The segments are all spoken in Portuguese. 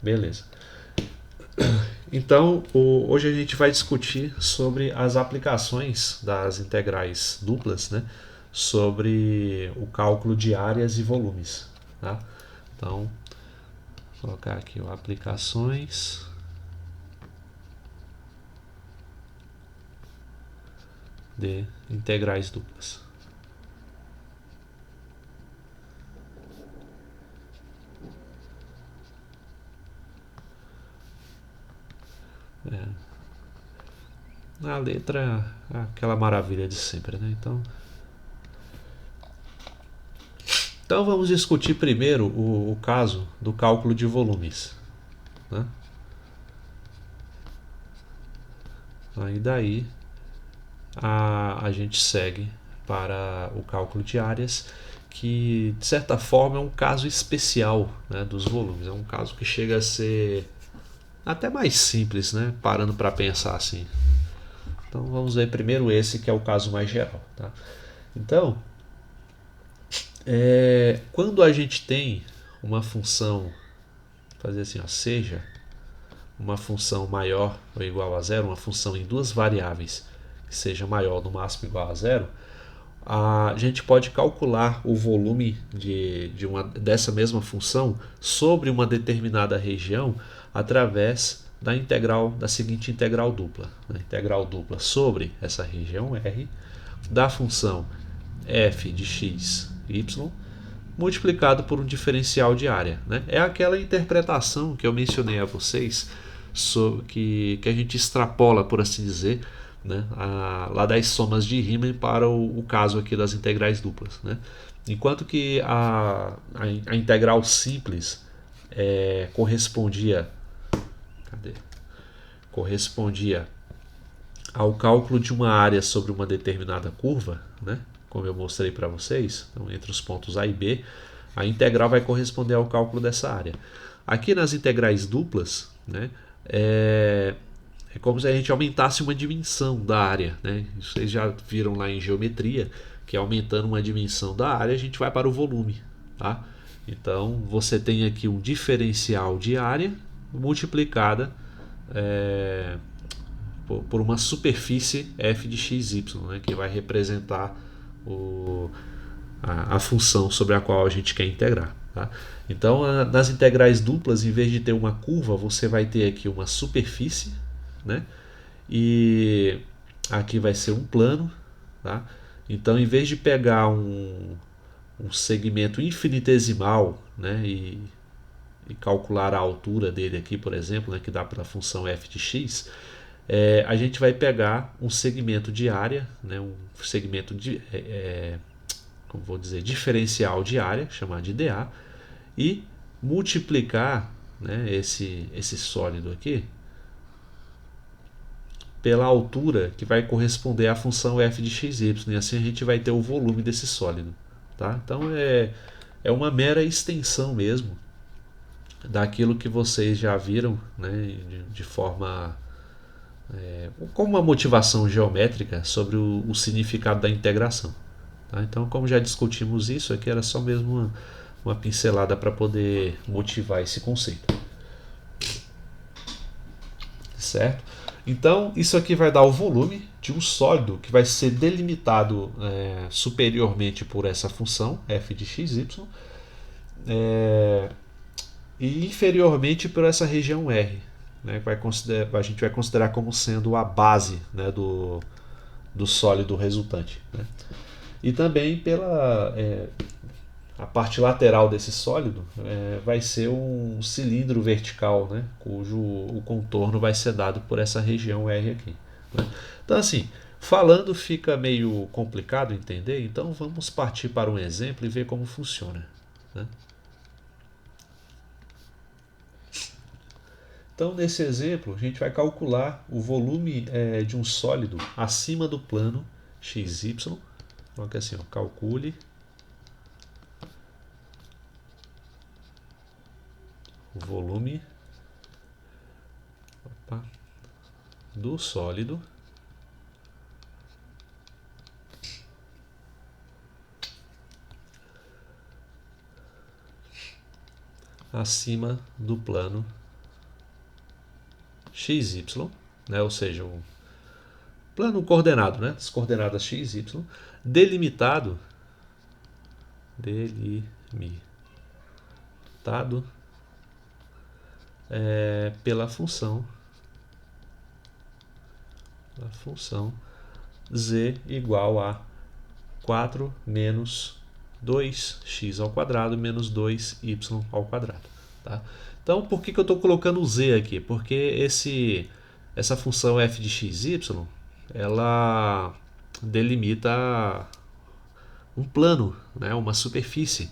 Beleza. Então, hoje a gente vai discutir sobre as aplicações das integrais duplas, né? Sobre o cálculo de áreas e volumes. Tá? Então, vou colocar aqui ó, aplicações de integrais duplas. A letra é aquela maravilha de sempre, né? Então vamos discutir primeiro o caso do cálculo de volumes. Né? Aí daí a gente segue para o cálculo de áreas, que de certa forma é um caso especial, né, dos volumes. É um caso que chega a ser até mais simples, né, parando para pensar assim. Então vamos ver primeiro esse que é o caso mais geral. Tá? Então, quando a gente tem uma função, fazer assim, ó, seja uma função maior ou igual a zero, uma função em duas variáveis que seja maior no máximo igual a zero, a gente pode calcular o volume dessa mesma função sobre uma determinada região através da seguinte integral dupla. A integral dupla sobre essa região R da função f de x, y, multiplicado por um diferencial de área. Né? É aquela interpretação que eu mencionei a vocês, que a gente extrapola, por assim dizer, né, lá das somas de Riemann para o caso aqui das integrais duplas. Né? Enquanto que a integral simples correspondia, cadê? Correspondia ao cálculo de uma área sobre uma determinada curva, né? Como eu mostrei para vocês, então, entre os pontos A e B, a integral vai corresponder ao cálculo dessa área. Aqui nas integrais duplas, né, é como se a gente aumentasse uma dimensão da área. Né? Vocês já viram lá em geometria que aumentando uma dimensão da área a gente vai para o volume. Tá? Então você tem aqui um diferencial de área multiplicada por uma superfície f de xy, né? Que vai representar a função sobre a qual a gente quer integrar. Tá? Então, nas integrais duplas, em vez de ter uma curva, você vai ter aqui uma superfície, né? E aqui vai ser um plano. Tá? Então, em vez de pegar um segmento infinitesimal, né? E calcular a altura dele aqui, por exemplo, né? Que dá para a função f de x, a gente vai pegar um segmento de área, né? Um segmento de como vou dizer, diferencial de área, chamado de dA, e multiplicar, né, esse sólido aqui pela altura que vai corresponder à função f de xy, e assim a gente vai ter o volume desse sólido. Tá? Então é uma mera extensão mesmo daquilo que vocês já viram, né, de forma como uma motivação geométrica sobre o significado da integração. Tá? Então, como já discutimos isso, aqui era só mesmo uma pincelada para poder motivar esse conceito. Certo? Então, isso aqui vai dar o volume de um sólido que vai ser delimitado superiormente por essa função, f de xy, e inferiormente por essa região R, né, que a gente vai considerar como sendo a base, né, do sólido resultante. Né? E também pela a parte lateral desse sólido vai ser um cilindro vertical, né, cujo o contorno vai ser dado por essa região R aqui. Né? Então, assim, falando fica meio complicado entender, então vamos partir para um exemplo e ver como funciona. Né? Então, nesse exemplo, a gente vai calcular o volume de um sólido acima do plano XY. Então, aqui assim, ó, calcule o volume do sólido acima do plano xy, né? Ou seja, o plano coordenado, né? As coordenadas x, y, delimitado pela função z igual a 4 menos 2x ao quadrado menos 2y ao quadrado. Tá? Então, por que eu estou colocando o z aqui? Porque essa função f de xy, ela delimita um plano, né? Uma superfície.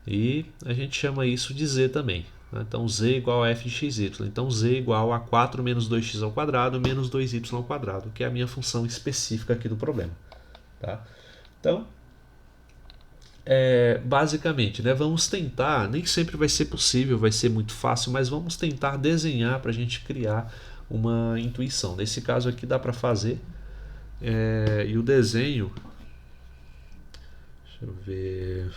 E a gente chama isso de z também. Então, z igual a f de xy. Então, z igual a 4 menos 2x ao quadrado menos 2y ao quadrado, que é a minha função específica aqui do problema. Tá? Então, basicamente, né, vamos tentar, nem sempre vai ser possível, vai ser muito fácil, mas vamos tentar desenhar para a gente criar uma intuição. Nesse caso aqui dá para fazer, e o desenho, deixa eu ver,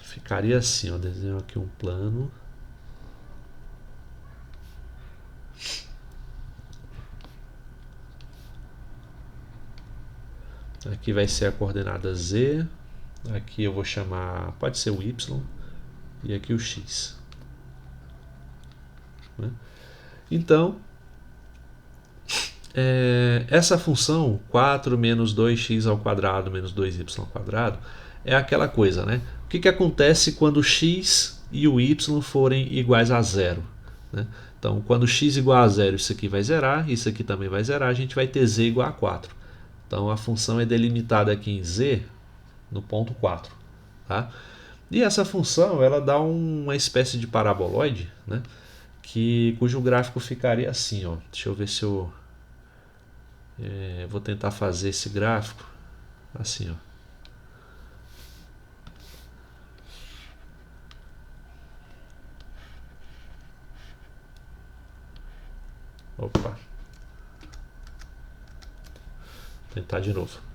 ficaria assim, ó, desenho aqui um plano. Aqui vai ser a coordenada z, aqui eu vou chamar, pode ser o y, e aqui o x. Né? Então, essa função 4 menos 2x ao quadrado menos 2y ao quadrado é aquela coisa, né? O que acontece quando x e o y forem iguais a zero? Né? Então, quando x igual a zero, isso aqui vai zerar, isso aqui também vai zerar, a gente vai ter z igual a 4. Então, a função é delimitada aqui em z no ponto 4. Tá? E essa função ela dá uma espécie de paraboloide, né? Cujo gráfico ficaria assim. Ó. Deixa eu ver se eu vou tentar fazer esse gráfico assim. Ó. Opa, vou tentar de novo.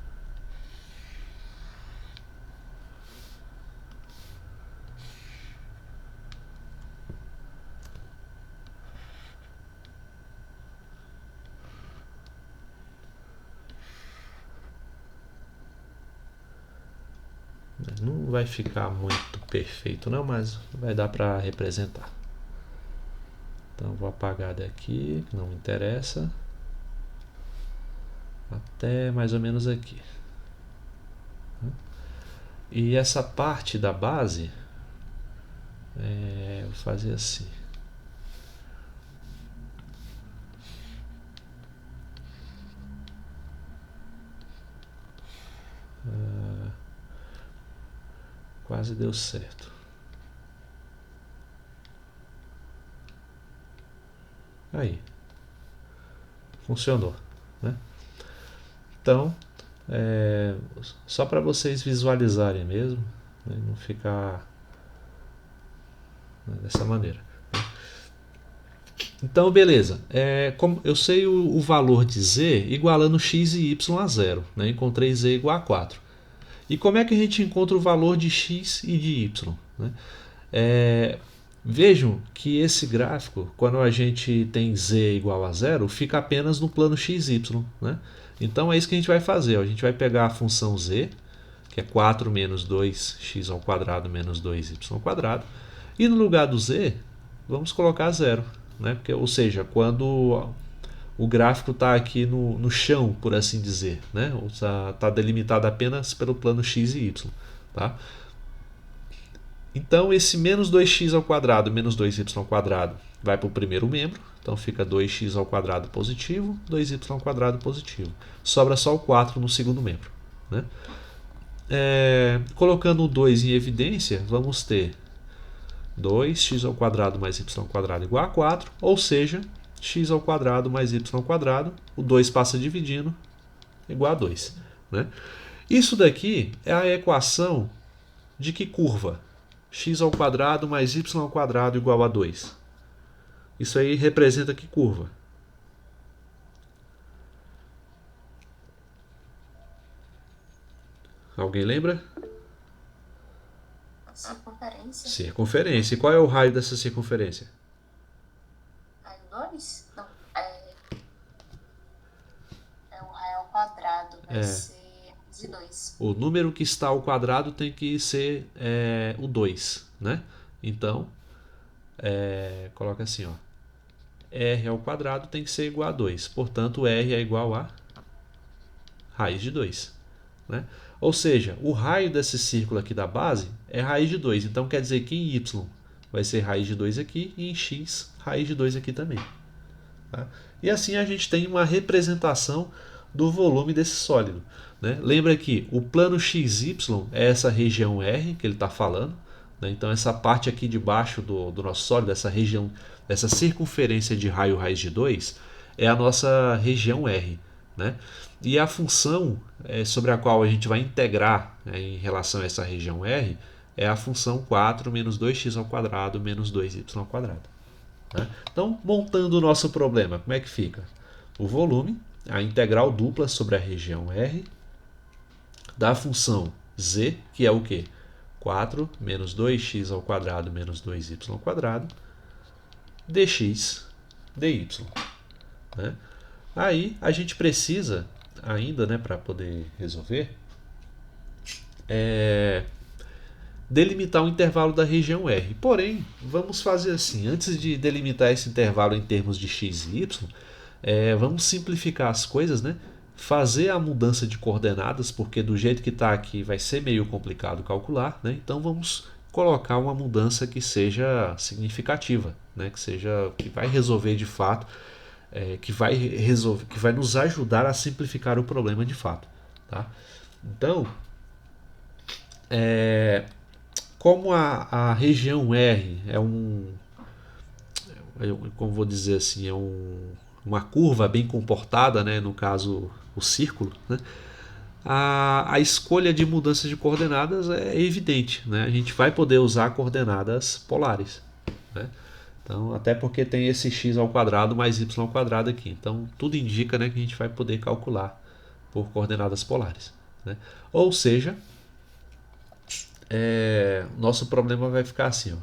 Não vai ficar muito perfeito não, mas vai dar para representar. Então vou apagar daqui, que não me interessa, até mais ou menos aqui. E essa parte da base, vou fazer assim. Quase deu certo. Aí. Funcionou. Né? Então, só para vocês visualizarem mesmo, né? Não ficar dessa maneira. Então, beleza. Como eu sei o valor de z igualando x e y a zero. Né? Encontrei z igual a 4. E como é que a gente encontra o valor de x e de y? Né? Vejam que esse gráfico, quando a gente tem z igual a zero, fica apenas no plano xy. Né? Então é isso que a gente vai fazer. Ó. A gente vai pegar a função z, que é 4 menos 2x ao quadrado menos 2y ao quadrado, e no lugar do z, vamos colocar zero. Né? Porque, ou seja, quando o gráfico está aqui no chão, por assim dizer, né? Está delimitado apenas pelo plano x e y. Tá? Então, esse menos 2x ao quadrado menos 2y ao quadrado vai para o primeiro membro. Então, fica 2x ao quadrado positivo, 2y ao quadrado positivo. Sobra só o 4 no segundo membro. Né? Colocando o 2 em evidência, vamos ter 2x ao quadrado mais y ao quadrado igual a 4, ou seja, x ao quadrado mais y ao quadrado, o 2 passa dividindo, igual a 2. Né? Isso daqui é a equação de que curva? X ao quadrado mais y ao quadrado igual a 2. Isso aí representa que curva? Alguém lembra? Circunferência. Circunferência. E qual é o raio dessa circunferência? Raio 2? Não, é o raio ao quadrado, vai ser de 2. O número que está ao quadrado tem que ser o 2, né? Então, coloca assim, ó. R ao quadrado tem que ser igual a 2. Portanto, R é igual a raiz de 2. Né? Ou seja, o raio desse círculo aqui da base é raiz de 2. Então quer dizer que em y vai ser raiz de 2 aqui e em x raiz de 2 aqui também. Tá? E assim a gente tem uma representação do volume desse sólido. Né? Lembra que o plano XY é essa região R que ele está falando. Né? Então essa parte aqui de baixo do nosso sólido, essa região, essa circunferência de raio raiz de 2, é a nossa região R. Né? E a função sobre a qual a gente vai integrar em relação a essa região R é a função 4 menos 2x ao quadrado menos 2y ao quadrado. Né? Então, montando o nosso problema, como é que fica? O volume, a integral dupla sobre a região R, da função z, que é o quê? 4 menos 2x ao quadrado menos 2y ao quadrado, dx dy. Né? Aí a gente precisa ainda, né, para poder resolver, delimitar o intervalo da região R. Porém, vamos fazer assim, antes de delimitar esse intervalo em termos de x e y, vamos simplificar as coisas, né? Fazer a mudança de coordenadas, porque do jeito que está aqui vai ser meio complicado calcular, né? Então vamos colocar uma mudança que seja significativa, né? Que vai resolver de fato, que vai nos ajudar a simplificar o problema de fato. Tá? Então, como a região R como vou dizer assim, uma curva bem comportada, né? No caso o círculo, né? A escolha de mudança de coordenadas é evidente, né? A gente vai poder usar coordenadas polares, né? Então, até porque tem esse x ao quadrado mais y ao quadrado aqui. Então, tudo indica, né, que a gente vai poder calcular por coordenadas polares. Né? Ou seja, nosso problema vai ficar assim, ó,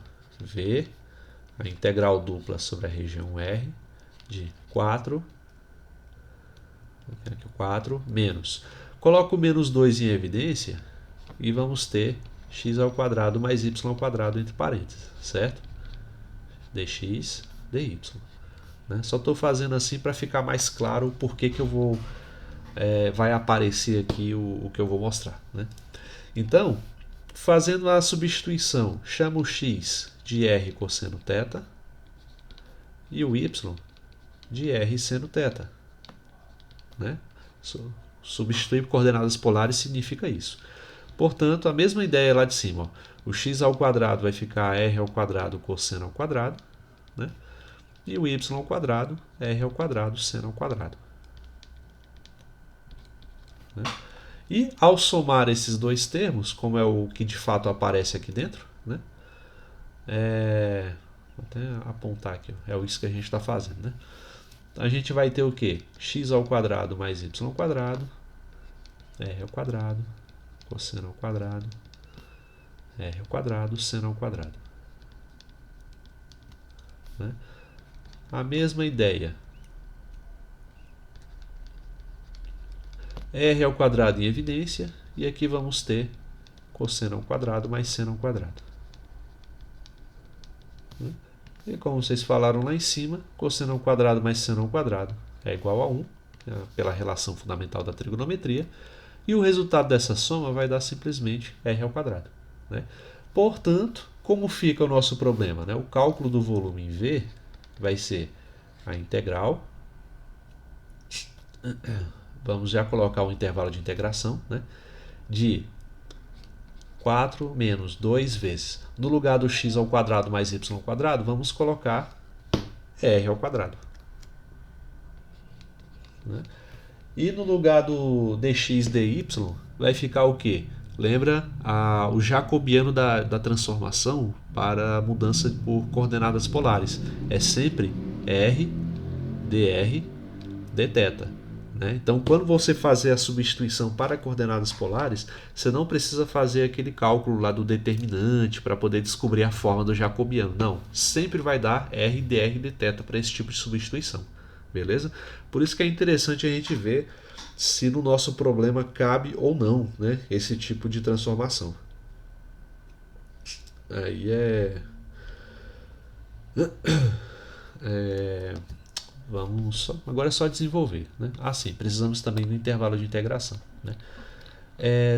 V, a integral dupla sobre a região R de 4 menos. Coloco o menos 2 em evidência e vamos ter x ao quadrado mais y ao quadrado entre parênteses, certo? Dx, dy. Né? Só estou fazendo assim para ficar mais claro o porquê que eu vou vai aparecer aqui o que eu vou mostrar. Né? Então, fazendo a substituição, chamo o x de r cosseno θ e o y de r seno θ. Né? Substituir por coordenadas polares significa isso. Portanto, a mesma ideia lá de cima. Ó. O x ao quadrado vai ficar r ao quadrado cosseno ao quadrado. Né? E o y ao quadrado, r ao quadrado, seno ao quadrado. Né? E ao somar esses dois termos, como é o que de fato aparece aqui dentro, né? Vou até apontar aqui, é isso que a gente está fazendo. Né? A gente vai ter o quê? X ao quadrado mais y ao quadrado, r ao quadrado, cosseno ao quadrado, r ao quadrado, seno ao quadrado. Né? A mesma ideia. R ao quadrado em evidência, e aqui vamos ter cosseno ao quadrado mais seno ao quadrado. E como vocês falaram lá em cima, cosseno ao quadrado mais seno ao quadrado é igual a 1, pela relação fundamental da trigonometria, e o resultado dessa soma vai dar simplesmente r ao quadrado. Né? Portanto, como fica o nosso problema? Né? O cálculo do volume em V vai ser a integral. Vamos já colocar o intervalo de integração, né? De 4 menos 2 vezes. No lugar do x ao quadrado mais y ao quadrado, vamos colocar r ao quadrado. Né? E no lugar do dx dy, vai ficar o quê? Lembra o jacobiano da transformação para a mudança por coordenadas polares. É sempre r dr dθ. né? Então, quando você fazer a substituição para coordenadas polares, você não precisa fazer aquele cálculo lá do determinante para poder descobrir a forma do jacobiano. Não, sempre vai dar R dr dθ para esse tipo de substituição, beleza? Por isso que é interessante a gente ver se no nosso problema cabe ou não, né, esse tipo de transformação. Aí agora é só desenvolver, né? Sim, precisamos também do intervalo de integração, né?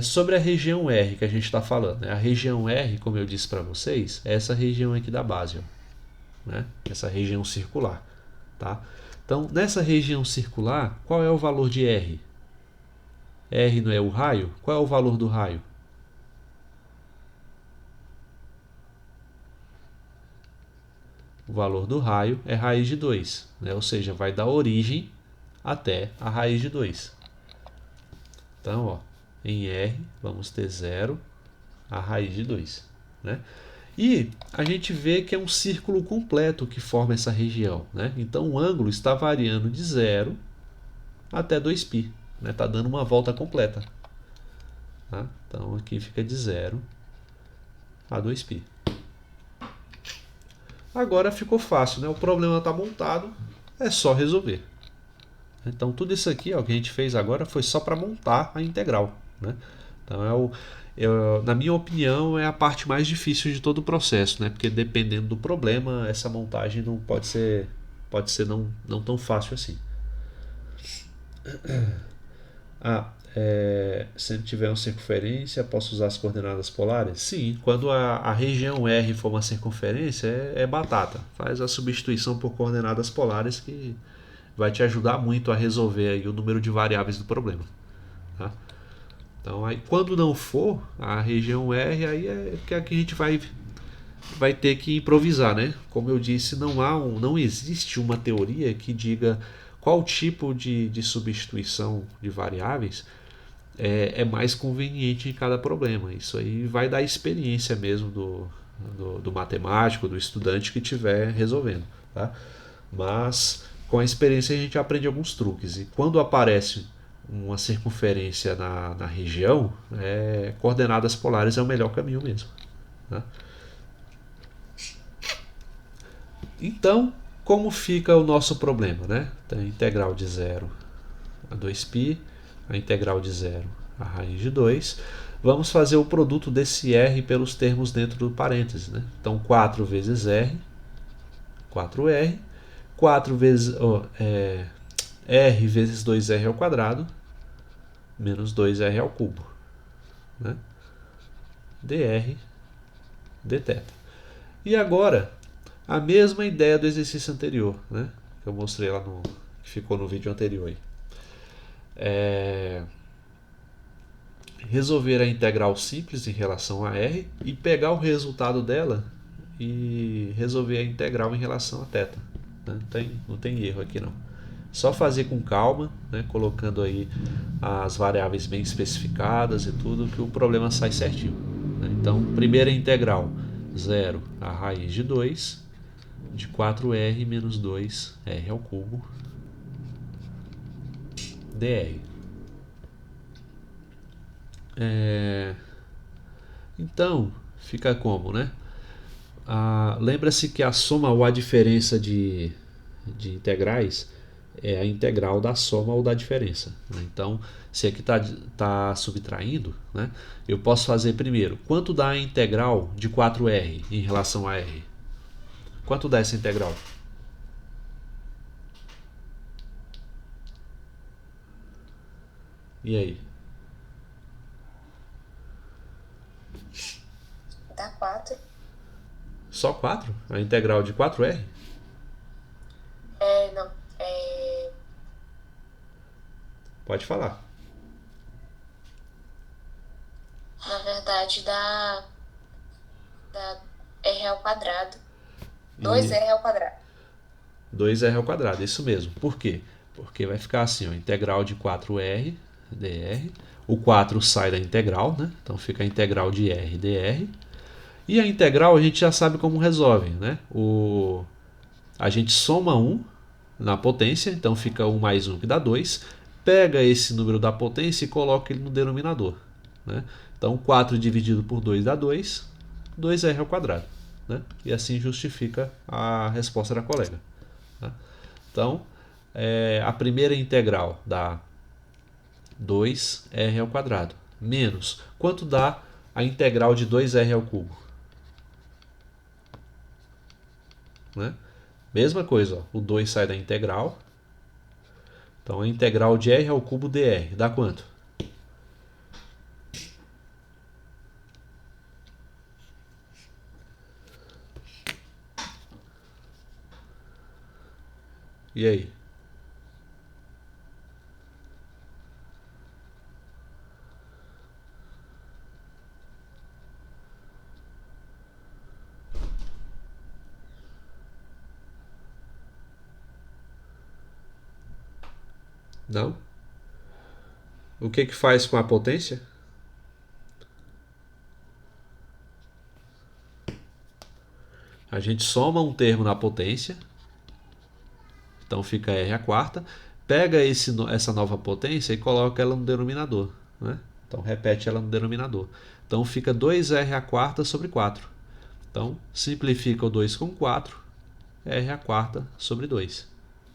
Sobre a região R que a gente está falando, né? A região R, como eu disse para vocês, é essa região aqui da base, ó, né? Essa região circular, tá? Então, nessa região circular, qual é o valor de R? R não é o raio? Qual é o valor do raio? O valor do raio é raiz de 2, né? Ou seja, vai da origem até a raiz de 2. Então, ó, em R, vamos ter 0 a raiz de 2, né? E a gente vê que é um círculo completo que forma essa região, né? Então, o ângulo está variando de 0 até 2π, né? Está dando uma volta completa. Tá? Então, aqui fica de 0 a 2π. Agora ficou fácil, né? O problema está montado, é só resolver. Então tudo isso aqui, ó, que a gente fez agora foi só para montar a integral, né? Então na minha opinião é a parte mais difícil de todo o processo, né? Porque dependendo do problema, essa montagem não pode ser não tão fácil assim. Se não tiver uma circunferência, posso usar as coordenadas polares? Sim, quando a região R for uma circunferência, é batata. Faz a substituição por coordenadas polares que vai te ajudar muito a resolver aí o número de variáveis do problema. Tá? Então, aí, quando não for a região R, aí é que a gente vai ter que improvisar, né? Como eu disse, não existe uma teoria que diga qual tipo de substituição de variáveis é mais conveniente em cada problema. Isso aí vai dar experiência mesmo do matemático, do estudante que estiver resolvendo. Tá? Mas com a experiência a gente aprende alguns truques. E quando aparece uma circunferência na região, coordenadas polares é o melhor caminho mesmo. Tá? Então, como fica o nosso problema? Né? Tem a integral de 0 a 2π, a integral de 0 a raiz de 2. Vamos fazer o produto desse r pelos termos dentro do parênteses. Né? Então, 4 vezes r, 4r, 4 vezes r vezes 2r ao quadrado, menos 2r ao cubo. Né? dr dθ. E agora, a mesma ideia do exercício anterior, né? Que eu mostrei lá que ficou no vídeo anterior. Aí. Resolver a integral simples em relação a r e pegar o resultado dela e resolver a integral em relação a θ. Não tem erro aqui não. Só fazer com calma, né, colocando aí as variáveis bem especificadas e tudo, que o problema sai certinho. Né? Então, primeira integral, 0 a raiz de 2 de 4r menos 2r ao cubo dr. Então, fica como, né? Lembra-se que a soma ou a diferença de integrais é a integral da soma ou da diferença. Né? Então, se aqui está subtraindo, né? Eu posso fazer primeiro, quanto dá a integral de 4r em relação a r? Quanto dá essa integral? E aí? Dá 4. Só 4? A integral de 4r? Não. Pode falar. Na verdade, dá r ao quadrado. 2r ao quadrado. 2r ao quadrado, isso mesmo. Por quê? Porque vai ficar assim, ó, integral de 4r dr. O 4 sai da integral, né? Então fica a integral de r dr. E a integral a gente já sabe como resolve, né? A gente soma 1 na potência, então fica 1 mais 1 que dá 2. pega esse número da potência e coloca ele no denominador, né? Então 4 dividido por 2 dá 2, 2r ao quadrado, né? E assim justifica a resposta da colega, tá? Então a primeira integral dá 2r ao quadrado menos, quanto dá a integral de 2r ao cubo? Né? Mesma coisa, ó, o 2 sai da integral, então a integral de r ao cubo dr dá quanto? E aí? Não? O que que faz com a potência? A gente soma um termo na potência, então fica r à quarta, pega essa nova potência e coloca ela no denominador, né? Então repete ela no denominador. Então fica 2r à quarta sobre 4. Então simplifica o 2 com 4, r à quarta sobre 2.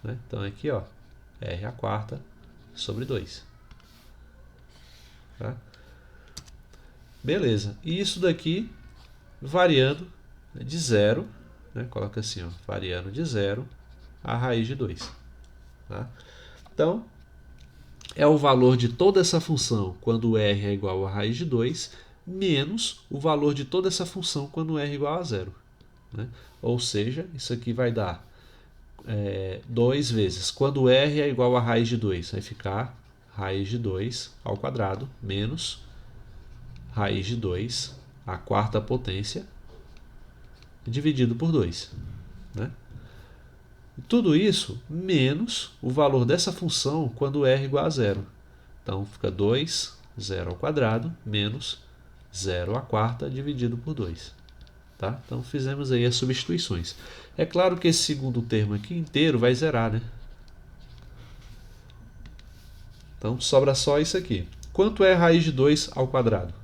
Né? Então aqui, ó, r à quarta sobre 2. Tá? Beleza. E isso daqui variando de 0, né? Coloca assim, ó, variando de 0 a raiz de 2. Tá? Então, é o valor de toda essa função quando r é igual a raiz de 2, menos o valor de toda essa função quando r é igual a 0. Né? Ou seja, isso aqui vai dar 2 vezes. Quando r é igual a raiz de 2, vai ficar raiz de 2 ao quadrado menos raiz de 2 à quarta potência dividido por 2. Né? Tudo isso menos o valor dessa função quando r é igual a 0. Então fica 2, 0 ao quadrado, menos 0 à quarta dividido por 2. Tá? Então fizemos aí as substituições. É claro que esse segundo termo aqui inteiro vai zerar, né? Então sobra só isso aqui. Quanto é raiz de 2 ao quadrado?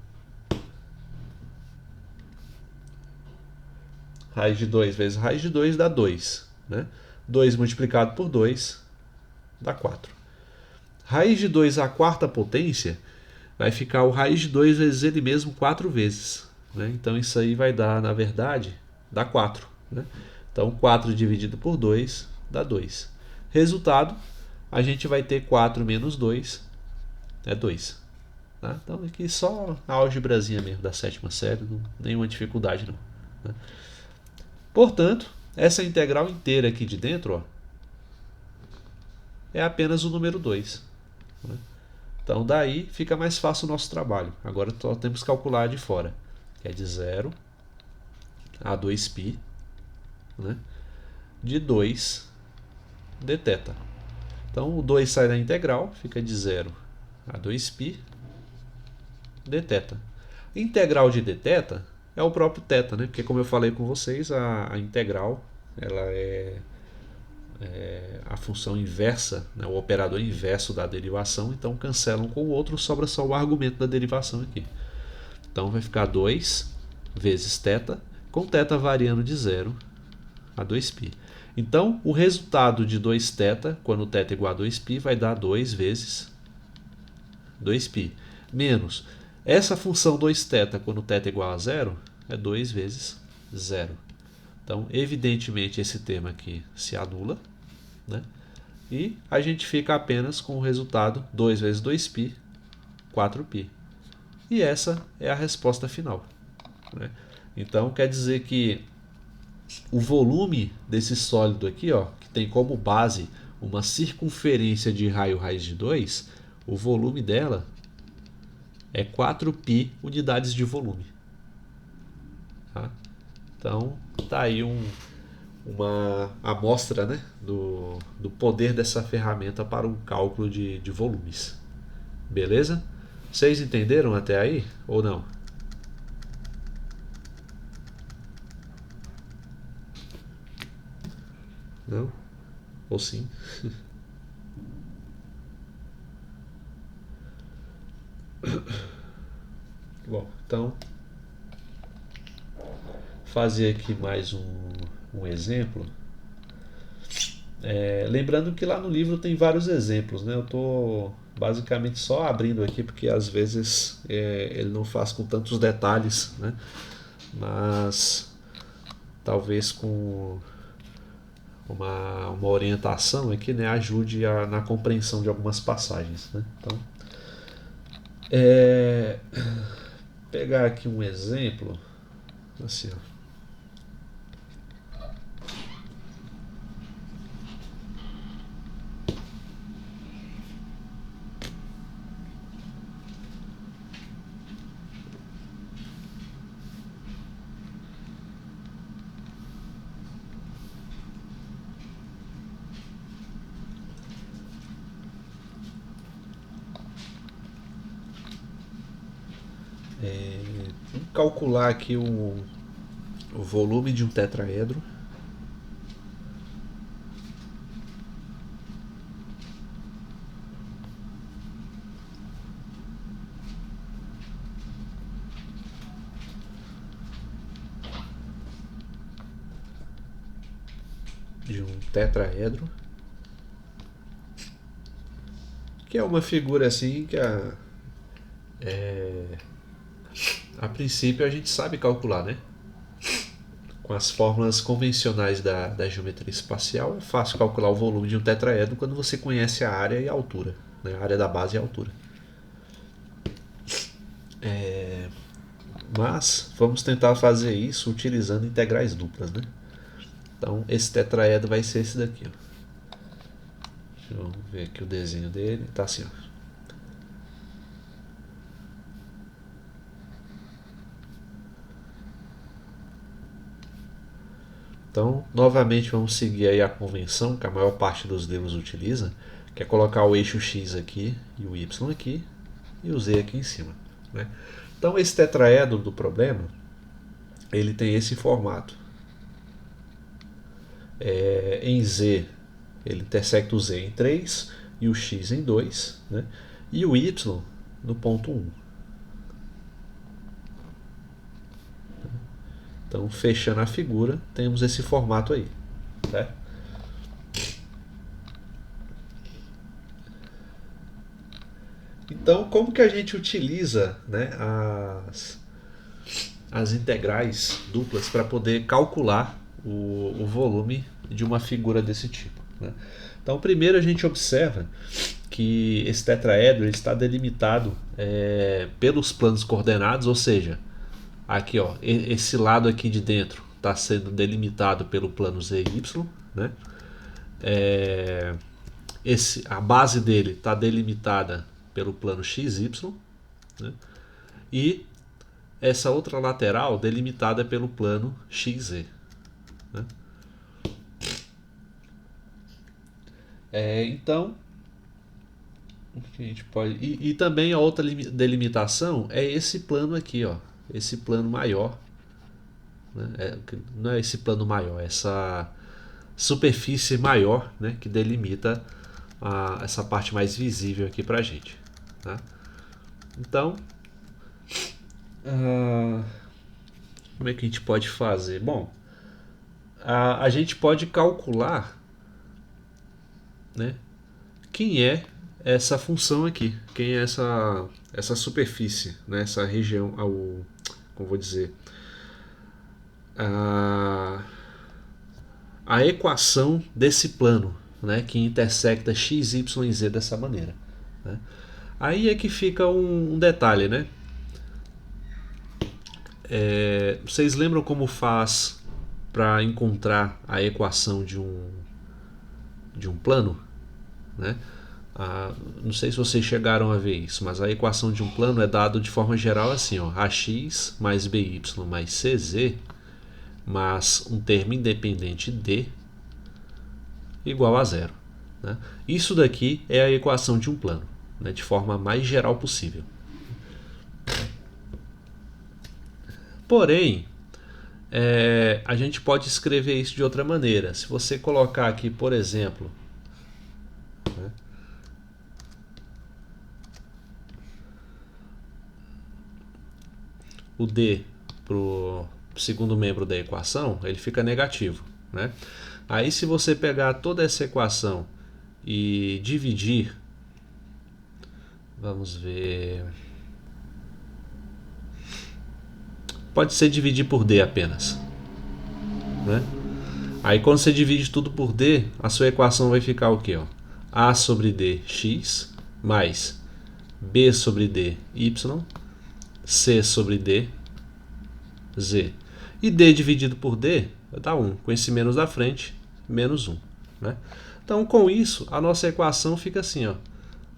Raiz de 2 vezes raiz de 2 dá 2. Né? 2 multiplicado por 2 dá 4. Raiz de 2 à quarta potência vai ficar o raiz de 2 vezes ele mesmo 4 vezes. Né? Então isso aí vai dar, na verdade, dá 4. Né? Então 4 dividido por 2 dá 2. Resultado, a gente vai ter 4 menos 2 é 2. Tá? Então aqui só a álgebrazinha mesmo da sétima série, não, nenhuma dificuldade não. Né? Portanto, essa integral inteira aqui de dentro, ó, é apenas o número 2. Né? Então daí fica mais fácil o nosso trabalho. Agora só temos que calcular de fora, que é de 0 a 2π, né, de 2 dθ. Então o 2 sai da integral, fica de 0 a 2π dθ. Integral de dθ é o próprio θ, né? Porque como eu falei com vocês, a integral ela é a função inversa, né? O operador inverso da derivação, então cancela um com o outro, sobra só o argumento da derivação aqui. Então vai ficar 2 vezes θ, com θ variando de 0 a 2π. Então o resultado de 2θ, quando θ é igual a 2π, vai dar 2 vezes 2π. Menos essa função 2θ, quando θ é igual a 0, é 2 vezes 0. Então, evidentemente, esse termo aqui se anula, né? E a gente fica apenas com o resultado 2 vezes 2π, 4π. E essa é a resposta final. Né? Então, quer dizer que o volume desse sólido aqui, ó, que tem como base uma circunferência de raio raiz de 2, o volume dela é 4π unidades de volume. Tá? Então, tá aí uma amostra, né, do poder dessa ferramenta para o cálculo de volumes. Beleza? Vocês entenderam até aí ou não? Não? Ou sim? Bom, então fazer aqui mais um exemplo. Lembrando que lá no livro tem vários exemplos, né? Eu estou basicamente só abrindo aqui porque às vezes ele não faz com tantos detalhes, né? Mas talvez com uma orientação aqui, né, ajude na compreensão de algumas passagens, né? Então, pegar aqui um exemplo, assim, ó. Vamos calcular aqui o volume de um tetraedro. Que é uma figura assim que a princípio a gente sabe calcular, né? Com as fórmulas convencionais da geometria espacial é fácil calcular o volume de um tetraedro quando você conhece a área e a altura, né? A área da base e a altura. Mas vamos tentar fazer isso utilizando integrais duplas, né? Então esse tetraedro vai ser esse daqui, ó. Deixa eu ver aqui o desenho dele. Tá assim, ó. Então, novamente vamos seguir aí a convenção que a maior parte dos livros utiliza, que é colocar o eixo X aqui e o Y aqui e o Z aqui em cima, né? Então esse tetraedro do problema, ele tem esse formato. Em Z, ele intersecta o Z em 3 e o X em 2, né? E o Y no ponto 1. Então, fechando a figura, temos esse formato aí, certo? Então, como que a gente utiliza, né, as integrais duplas para poder calcular o volume de uma figura desse tipo, né? Então, primeiro a gente observa que esse tetraedro ele está delimitado pelos planos coordenados, ou seja, aqui, ó, esse lado aqui de dentro está sendo delimitado pelo plano ZY, né? A base dele está delimitada pelo plano XY, né? E essa outra lateral delimitada pelo plano XZ, né? Então, a gente pode. E também a outra delimitação é esse plano aqui, ó, esse plano maior, né? Não é esse plano maior, essa superfície maior, né, que delimita essa parte mais visível aqui pra gente, né? Então, como é que a gente pode fazer? Bom, a gente pode calcular, né, quem é essa função aqui, quem é essa superfície, né, essa região, como vou dizer, a equação desse plano, né, que intersecta x, y e z dessa maneira, né? Aí é que fica um detalhe, né? Vocês lembram como faz para encontrar a equação de um plano, né? Não sei se vocês chegaram a ver isso, mas a equação de um plano é dado de forma geral assim, ó, ax mais by mais cz mais um termo independente d igual a zero, né? Isso daqui é a equação de um plano, né, de forma mais geral possível. Porém, a gente pode escrever isso de outra maneira. Se você colocar aqui, por exemplo, né, o d para o segundo membro da equação, ele fica negativo, né? Aí se você pegar toda essa equação e dividir, vamos ver, pode ser dividir por d apenas, né? Aí quando você divide tudo por d, a sua equação vai ficar o quê? A sobre d x mais b sobre d y, c sobre d z. E d dividido por d vai dar 1, com esse menos da frente, menos 1, né? Então com isso, a nossa equação fica assim, ó,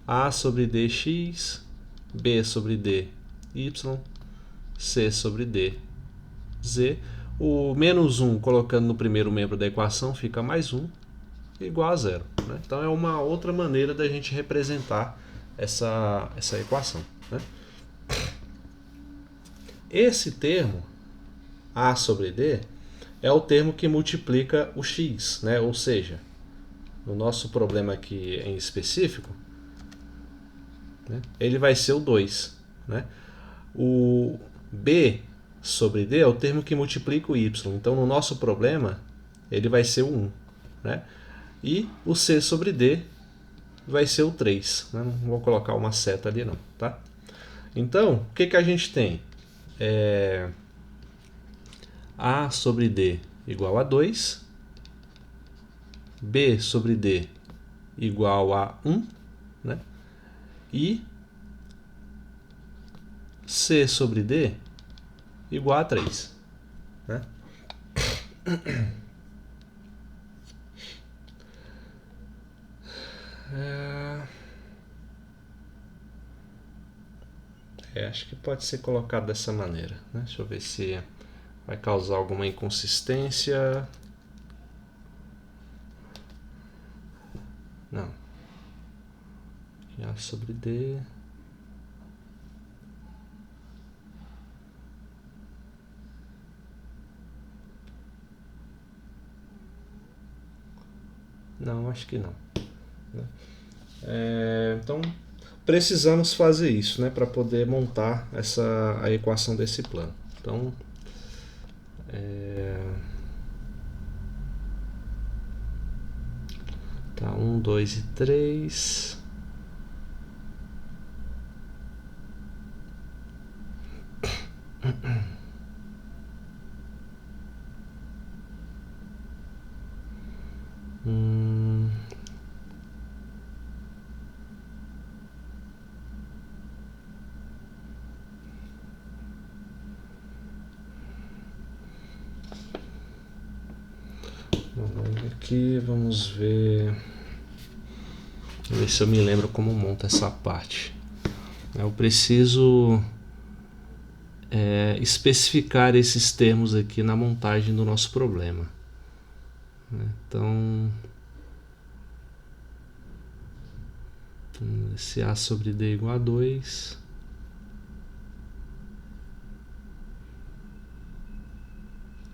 a sobre dx, b sobre d y, c sobre d z. O menos 1 colocando no primeiro membro da equação fica mais 1, igual a zero, né? Então é uma outra maneira da gente representar essa equação, né? Esse termo, a sobre d, é o termo que multiplica o x, né? Ou seja, no nosso problema aqui em específico, né, ele vai ser o 2, né? O b sobre d é o termo que multiplica o y. Então, no nosso problema, ele vai ser o 1, né? E o c sobre d vai ser o 3, né? Não vou colocar uma seta ali não, tá? Então, o que a gente tem? A sobre d igual a 2, b sobre d igual a 1, né? E c sobre d igual a 3, né? Acho que pode ser colocado dessa maneira, né? Deixa eu ver se vai causar alguma inconsistência. Não. A sobre d. Não, acho que não. Então, precisamos fazer isso, né, para poder montar a equação desse plano. Então, tá, 1, 2 e 3. Aqui, vamos ver se eu me lembro como monta essa parte. Eu preciso especificar esses termos aqui na montagem do nosso problema. Então, se A sobre D igual a 2,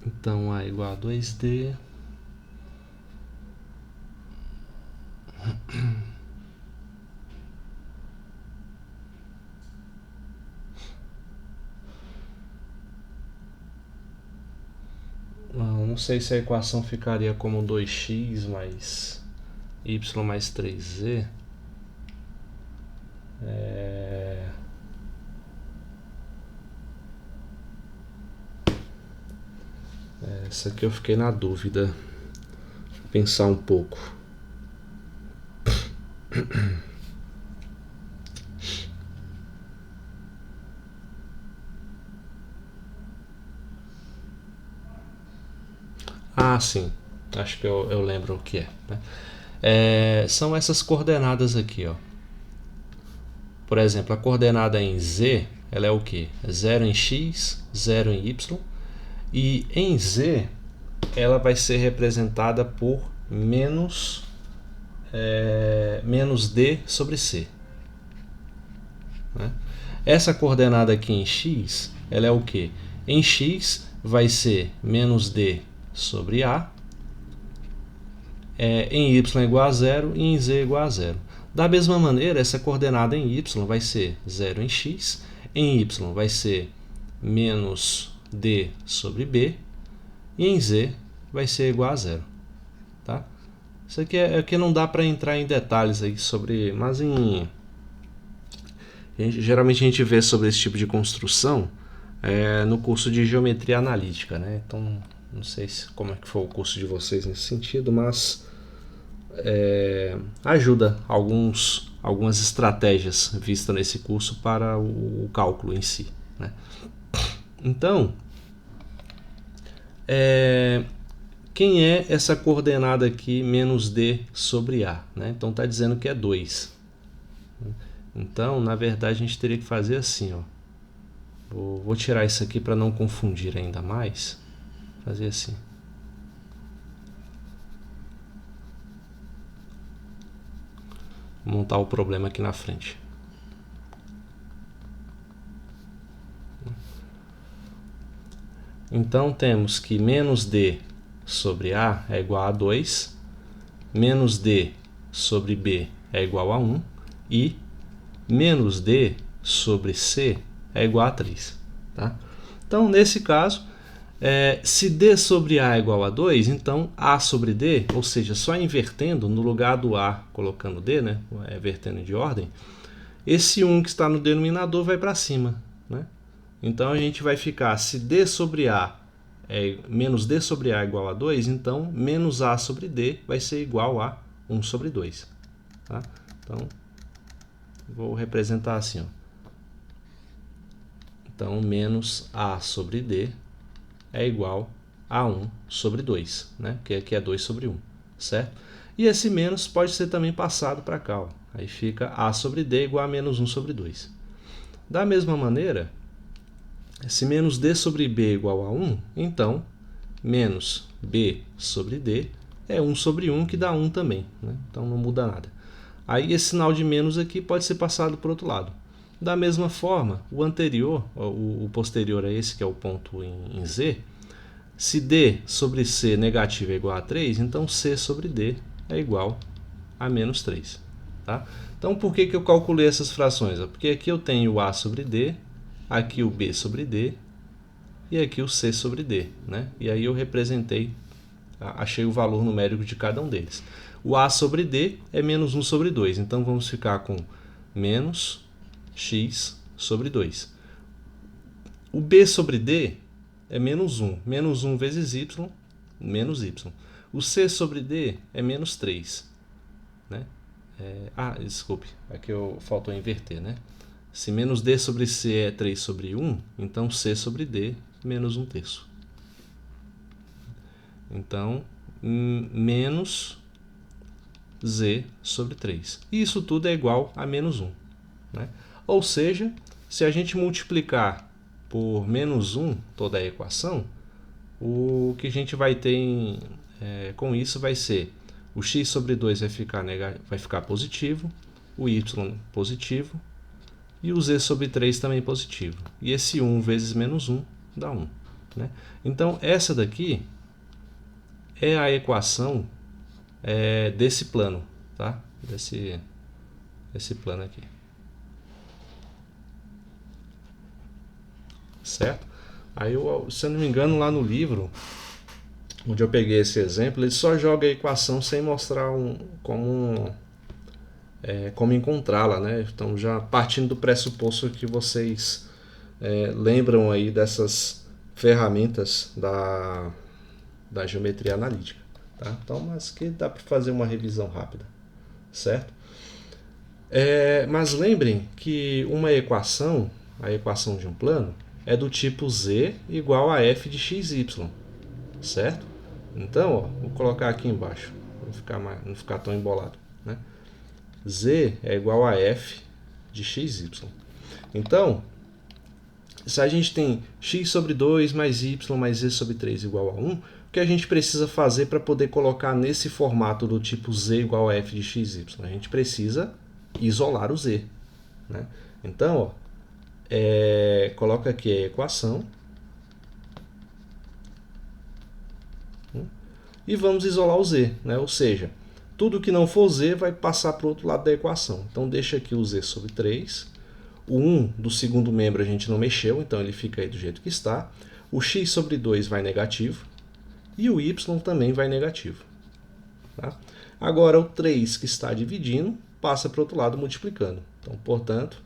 então A igual a 2D, não sei se a equação ficaria como 2x mais y mais 3z. Essa aqui eu fiquei na dúvida. Vou pensar um pouco. Ah, sim. Acho que eu lembro o que é, né? São essas coordenadas aqui, ó. Por exemplo, a coordenada em z, ela é o que? 0 em x, 0 em y. E em z, ela vai ser representada por menos d sobre c, né? Essa coordenada aqui em x, ela é o que? Em x vai ser menos d sobre a, em y igual a 0 e em z igual a 0. Da mesma maneira, essa coordenada em y vai ser 0 em x, em y vai ser menos D sobre B, e em Z vai ser igual a zero. Tá? Isso aqui é que não dá para entrar em detalhes aí sobre, mas geralmente a gente vê sobre esse tipo de construção no curso de geometria analítica, né? Então não sei como é que foi o curso de vocês nesse sentido, mas ajuda algumas estratégias vistas nesse curso para o cálculo em si, né? Então, quem é essa coordenada aqui, menos D sobre A? Né? Então está dizendo que é 2. Então, na verdade, a gente teria que fazer assim. Ó. Vou tirar isso aqui para não confundir ainda mais. Fazer assim. Vou montar o problema aqui na frente. Então, temos que menos D sobre A é igual a 2, menos D sobre B é igual a 1 e menos D sobre C é igual a 3. Tá? Então, nesse caso, se D sobre A é igual a 2, então A sobre D, ou seja, só invertendo, no lugar do A colocando D, né, invertendo de ordem, esse 1 que está no denominador vai para cima. Né? Então a gente vai ficar, se D sobre A menos D sobre A é igual a 2, então menos A sobre D vai ser igual a 1 sobre 2. Tá? Então, vou representar assim. Ó. Então, menos A sobre D é igual a 1 sobre 2, né? Porque aqui é 2 sobre 1, certo? E esse menos pode ser também passado para cá. Ó. Aí fica A sobre D igual a menos 1 sobre 2. Da mesma maneira, se menos D sobre B é igual a 1, então menos B sobre D é 1 sobre 1, que dá 1 também. Né? Então não muda nada. Aí esse sinal de menos aqui pode ser passado para o outro lado. Da mesma forma, o anterior, o posterior a esse, que é o ponto em Z, se D sobre C negativo é igual a 3, então C sobre D é igual a menos 3. Tá? Então por que eu calculei essas frações? Porque aqui eu tenho o A sobre D, aqui o B sobre D e aqui o C sobre D. Né? E aí eu representei, achei o valor numérico de cada um deles. O A sobre D é menos 1 sobre 2, então vamos ficar com menos x sobre 2. O B sobre D é menos 1. Menos 1 vezes y, menos y. O C sobre D é menos 3. Né? Desculpe, aqui faltou inverter. Né? Se menos D sobre C é 3 sobre 1, então C sobre D menos 1 terço. Então, menos Z sobre 3. E isso tudo é igual a menos 1. Né? Ou seja, se a gente multiplicar por menos 1 toda a equação, o que a gente vai ter com isso vai ser o x sobre 2 vai ficar positivo, o y positivo e o z sobre 3 também positivo. E esse 1 vezes menos 1 dá 1. Né? Então, essa daqui é a equação desse plano, tá? Desse plano aqui. Certo? Aí, se eu não me engano, lá no livro, onde eu peguei esse exemplo, ele só joga a equação sem mostrar como encontrá-la, né? Então, já partindo do pressuposto que vocês lembram aí dessas ferramentas da geometria analítica. Tá? Então, mas que dá para fazer uma revisão rápida, certo? Mas lembrem que uma equação, a equação de um plano, é do tipo z igual a f de xy, certo? Então, ó, vou colocar aqui embaixo, não ficar tão embolado. Né? Z é igual a f de xy. Então, se a gente tem x sobre 2 mais y mais z sobre 3 igual a 1, o que a gente precisa fazer para poder colocar nesse formato do tipo z igual a f de xy? A gente precisa isolar o z. Né? Então, ó, coloca aqui a equação e vamos isolar o z. Né? Ou seja, tudo que não for z vai passar para o outro lado da equação. Então, deixa aqui o z sobre 3. O 1 do segundo membro a gente não mexeu, então ele fica aí do jeito que está. O x sobre 2 vai negativo e o y também vai negativo. Tá? Agora o 3 que está dividindo passa para o outro lado multiplicando. Então, portanto,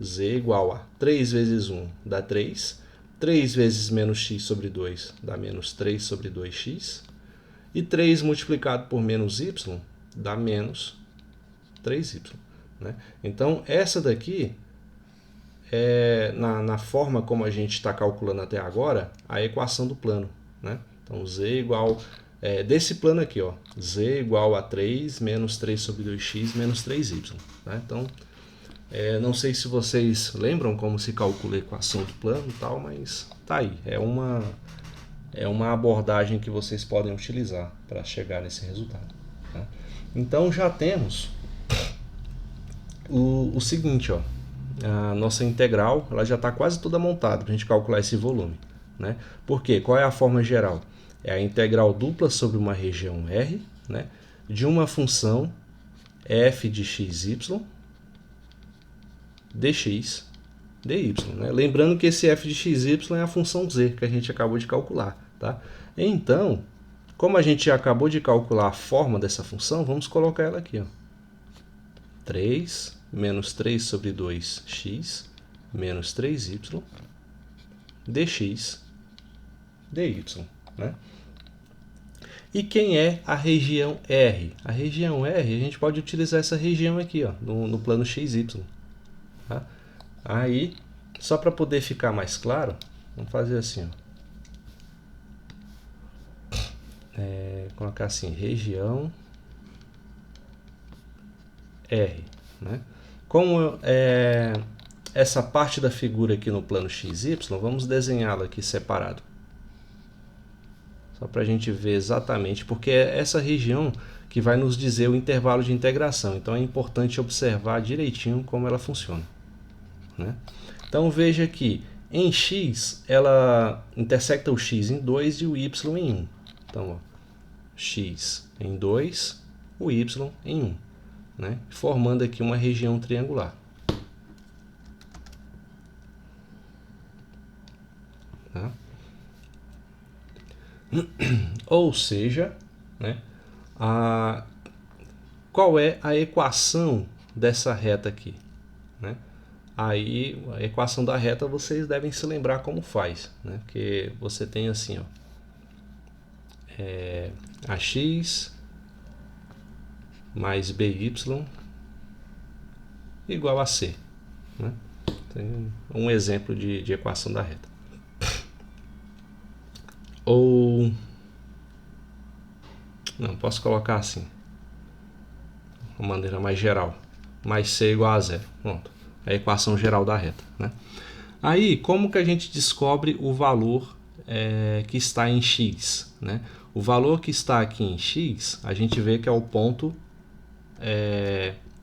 z igual a 3 vezes 1 dá 3. 3 vezes menos x sobre 2 dá menos 3 sobre 2x. E 3 multiplicado por menos y dá menos 3y. Né? Então, essa daqui é, na forma como a gente está calculando até agora, a equação do plano. Né? Então, z igual... desse plano aqui, ó, z igual a 3 menos 3 sobre 2x menos 3y. Né? Então, não sei se vocês lembram como se calcula a equação do plano e tal, mas tá aí. É uma abordagem que vocês podem utilizar para chegar nesse resultado. Tá? Então, já temos o seguinte, ó, a nossa integral ela já está quase toda montada para a gente calcular esse volume. Né? Por quê? Qual é a forma geral? É a integral dupla sobre uma região R, né, de uma função f de xy dx dy. Né? Lembrando que esse f de xy é a função z que a gente acabou de calcular. Tá? Então, como a gente já acabou de calcular a forma dessa função, vamos colocar ela aqui. Ó. 3 menos 3 sobre 2x menos 3y dx dy. Né? E quem é a região R? A região R, a gente pode utilizar essa região aqui, ó, no plano XY. Tá? Aí, só para poder ficar mais claro, vamos fazer assim. Ó. Colocar assim, região R. Né? Como essa parte da figura aqui no plano XY, vamos desenhá-la aqui separado. Só para a gente ver exatamente, porque é essa região que vai nos dizer o intervalo de integração. Então é importante observar direitinho como ela funciona. Né? Então veja que em x ela intersecta o x em 2 e o y em 1. Então, ó, x em 2, o y em 1. Né? Formando aqui uma região triangular. Tá? Ou seja, né, qual é a equação dessa reta aqui? Né? Aí, a equação da reta vocês devem se lembrar como faz. Né? Porque você tem assim, ó, ax mais by igual a c. Né? Tem um exemplo de equação da reta. Ou não, posso colocar assim, de uma maneira mais geral, mais c igual a zero. Pronto, é a equação geral da reta. Né? Aí, como que a gente descobre o valor que está em x? Né? O valor que está aqui em x, a gente vê que é o ponto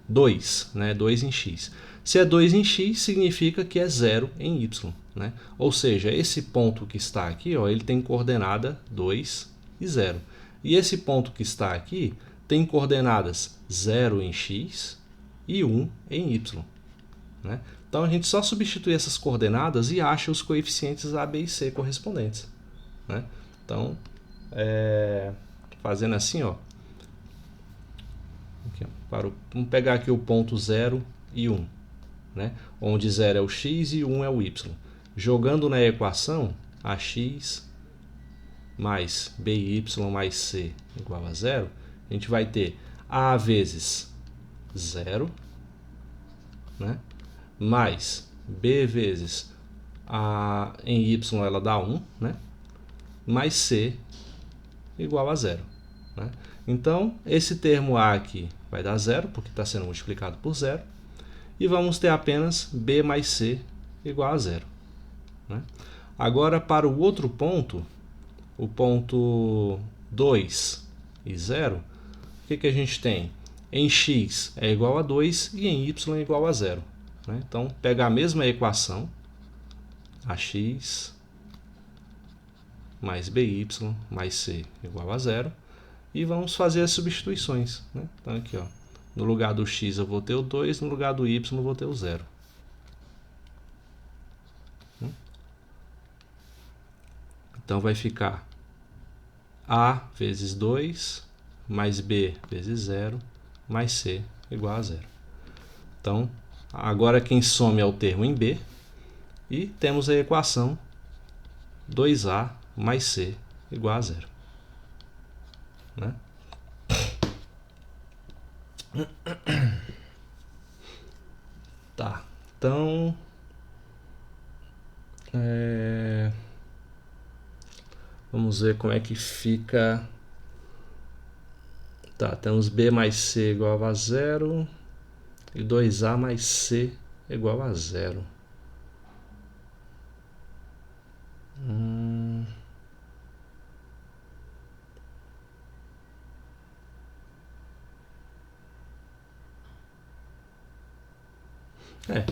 2, né? 2 em x. Se é 2 em x, significa que é 0 em y. Né? Ou seja, esse ponto que está aqui, ó, ele tem coordenada 2 e 0. E esse ponto que está aqui tem coordenadas 0 em x e 1 em y. Né? Então a gente só substitui essas coordenadas e acha os coeficientes a, b e c correspondentes. Né? Então, fazendo assim, ó, aqui, ó, vamos pegar aqui o ponto 0 e 1. Né? Onde 0 é o x e 1 é o y. Jogando na equação, ax mais by mais c igual a 0, a gente vai ter a vezes 0, né? Mais b vezes a em y ela dá 1, né? Mais c igual a 0. Né? Então, esse termo a aqui vai dar 0, porque está sendo multiplicado por 0. E vamos ter apenas b mais c igual a 0. Né? Agora, para o outro ponto, o ponto 2 e 0, o que a gente tem? Em x é igual a 2 e em y é igual a 0. Né? Então, pega a mesma equação, ax mais by mais c igual a 0, e vamos fazer as substituições. Né? Então, aqui, ó, no lugar do x eu vou ter o 2, no lugar do y eu vou ter o 0. Então vai ficar A vezes 2 mais B vezes 0 mais C igual a 0. Então, agora quem some é o termo em B e temos a equação 2A mais C igual a 0. Né? Tá, então vamos ver como é que fica. Tá, temos B mais C igual a 0 e 2A mais C igual a 0.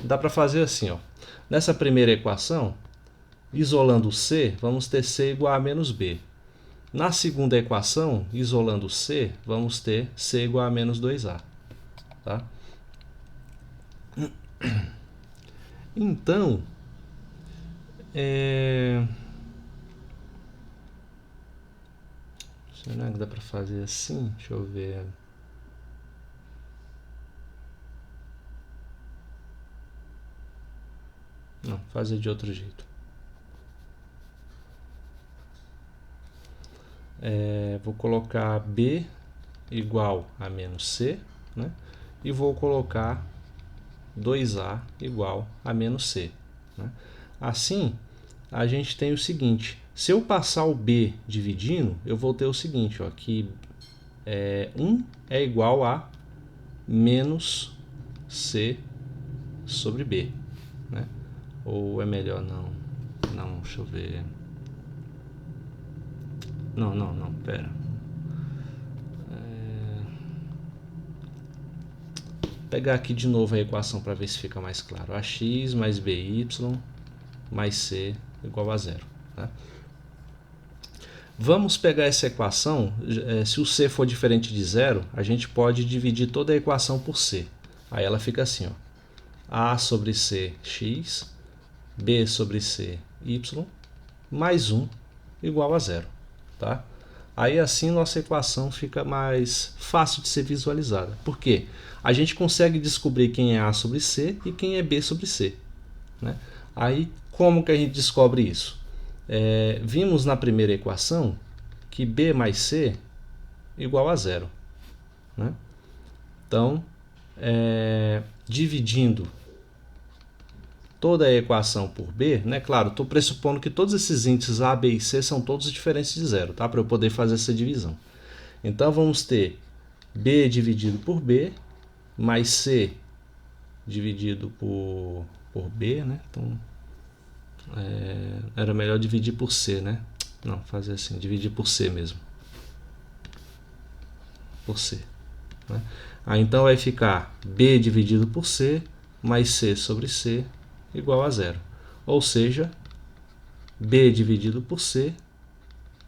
Dá para fazer assim, ó. Nessa primeira equação, isolando C, vamos ter C igual a menos B. Na segunda equação, isolando C, vamos ter C igual a menos 2A. Tá? Então, será que dá para fazer assim? Deixa eu ver. Não, fazer de outro jeito. Vou colocar B igual a menos C, né? E vou colocar 2A igual a menos C. Né? Assim, a gente tem o seguinte, se eu passar o B dividindo, eu vou ter o seguinte, ó, que 1 é igual a menos C sobre B. Né? Ou é melhor não, deixa eu ver. Não, pera. Pegar aqui de novo a equação para ver se fica mais claro. AX mais BY mais C igual a 0. Né? Vamos pegar essa equação, se o C for diferente de 0, a gente pode dividir toda a equação por C. Aí ela fica assim, ó. A sobre C, x, B sobre C, y, mais 1 igual a 0. Tá? Aí assim nossa equação fica mais fácil de ser visualizada. Por quê? A gente consegue descobrir quem é A sobre C e quem é B sobre C. Né? Aí como que a gente descobre isso? Vimos na primeira equação que B mais C igual a 0. Né? Então, dividindo toda a equação por B, né? Claro, estou pressupondo que todos esses índices A, B e C são todos diferentes de 0, tá? Para eu poder fazer essa divisão. Então, vamos ter B dividido por B, mais C dividido por B, né? Então, era melhor dividir por C, né? Não, fazer assim, dividir por C mesmo. Por C. Né? Aí, então, vai ficar B dividido por C, mais C sobre C, igual a 0. Ou seja, B dividido por C,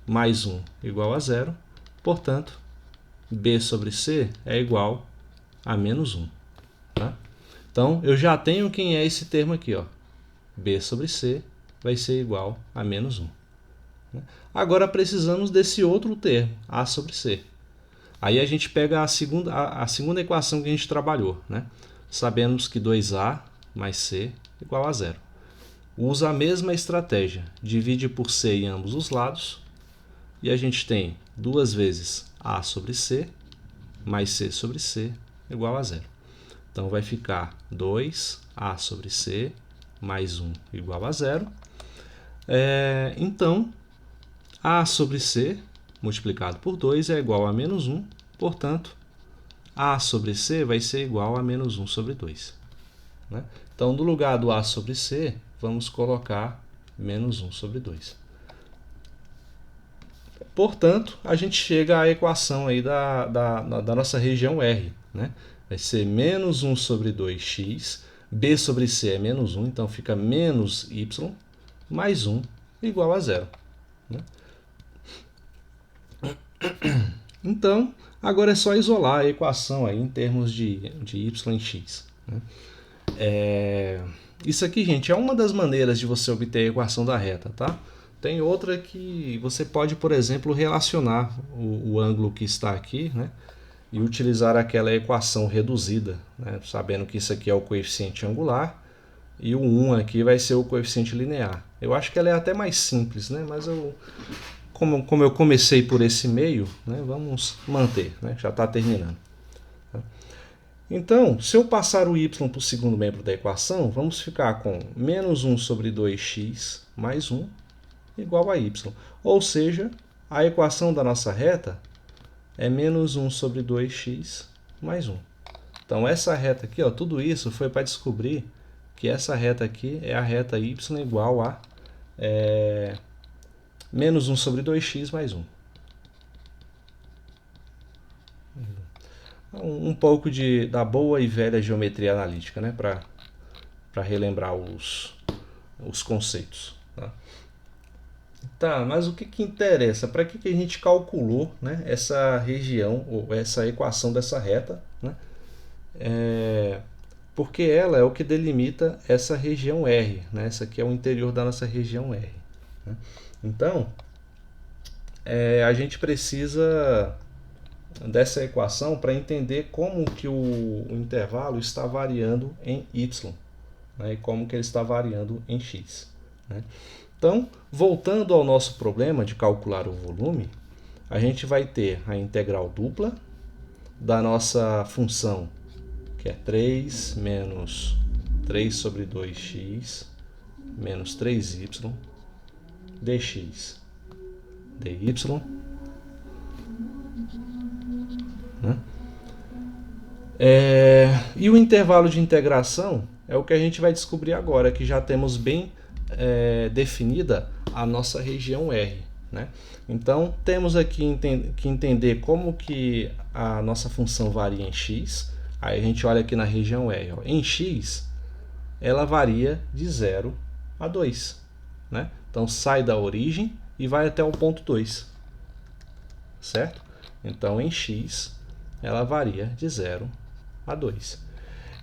mais 1 igual a 0. Portanto, B sobre C é igual a menos 1. Tá? Então, eu já tenho quem é esse termo aqui. Ó. B sobre C vai ser igual a menos 1. Agora, precisamos desse outro termo, A sobre C. Aí a gente pega a segunda equação que a gente trabalhou. Né? Sabemos que 2A mais C igual a 0. Usa a mesma estratégia, divide por C em ambos os lados, e a gente tem 2 vezes A sobre C, mais C sobre C, igual a 0. Então vai ficar 2A sobre C, mais 1 igual a 0. Então, A sobre C, multiplicado por 2, é igual a menos 1, portanto, A sobre C vai ser igual a menos 1 sobre 2. Né? Então, no lugar do A sobre C, vamos colocar menos 1 sobre 2. Portanto, a gente chega à equação aí da nossa região R. Né? Vai ser menos 1 sobre 2x, B sobre C é menos 1, então fica menos y, mais 1 igual a 0. Né? Então, agora é só isolar a equação aí em termos de y e x. Né? Isso aqui, gente, é uma das maneiras de você obter a equação da reta, tá? Tem outra que você pode, por exemplo, relacionar o ângulo que está aqui, né, e utilizar aquela equação reduzida, né, sabendo que isso aqui é o coeficiente angular e o 1 aqui vai ser o coeficiente linear. Eu acho que ela é até mais simples, né, mas como eu comecei por esse meio, né, vamos manter, né, já está terminando. Então, se eu passar o y para o segundo membro da equação, vamos ficar com menos 1 sobre 2x mais 1 igual a y. Ou seja, a equação da nossa reta é menos 1 sobre 2x mais 1. Então, essa reta aqui, ó, tudo isso foi para descobrir que essa reta aqui é a reta y igual a menos 1 sobre 2x mais 1. Um pouco da boa e velha geometria analítica, né, para relembrar os conceitos. Tá, mas o que interessa? Para que a gente calculou, né, essa região, ou essa equação dessa reta? Né? Porque ela é o que delimita essa região R. Né? Essa aqui é o interior da nossa região R. Né? Então, a gente precisa dessa equação para entender como que o intervalo está variando em y, né, e como que ele está variando em x. Né? Então, voltando ao nosso problema de calcular o volume, a gente vai ter a integral dupla da nossa função, que é 3 menos 3 sobre 2x menos 3y dx dy. Né? E o intervalo de integração é o que a gente vai descobrir agora, que já temos bem definida a nossa região R. Né? Então, temos aqui que entender como que a nossa função varia em x. Aí a gente olha aqui na região R. Ó. Em x, ela varia de 0 a 2. Né? Então, sai da origem e vai até o ponto 2. Certo? Então, em x, ela varia de 0 a 2.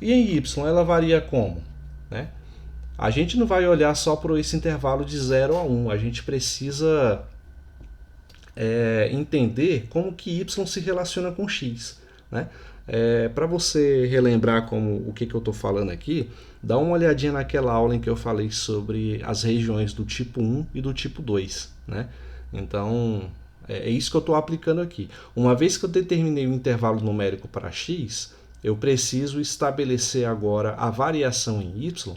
E em y, ela varia como? Né? A gente não vai olhar só por esse intervalo de 0 a 1. A gente precisa entender como que y se relaciona com x. Né? Para você relembrar o que eu estou falando aqui, dá uma olhadinha naquela aula em que eu falei sobre as regiões do tipo 1 e do tipo 2. Né? Então, é isso que eu estou aplicando aqui. Uma vez que eu determinei o intervalo numérico para x, eu preciso estabelecer agora a variação em y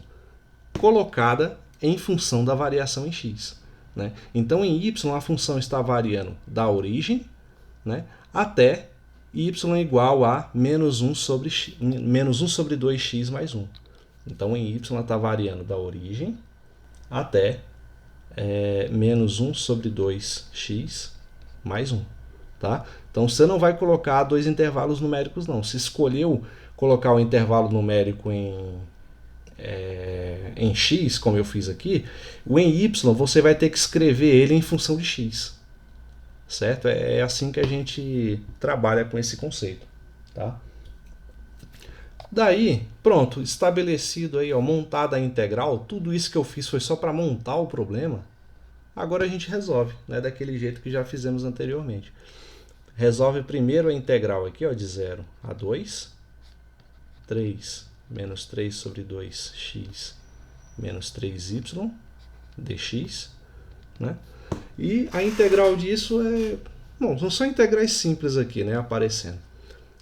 colocada em função da variação em x. Né? Então, em y, a função está variando da origem, né, até y igual a menos 1 sobre 2x mais 1. Então, em y, ela está variando da origem até menos 1 sobre 2x mais 1. Tá? Então, você não vai colocar dois intervalos numéricos, não. Se escolheu colocar o intervalo numérico em x, como eu fiz aqui, o em y você vai ter que escrever ele em função de x. Certo? É assim que a gente trabalha com esse conceito. Tá? Daí, pronto, estabelecido aí, ó, montada a integral, tudo isso que eu fiz foi só para montar o problema. Agora a gente resolve, né, daquele jeito que já fizemos anteriormente. Resolve primeiro a integral aqui, ó, de 0 a 2, 3 menos 3 sobre 2x menos 3y dx. Né? E a integral disso são só integrais simples aqui, né, aparecendo.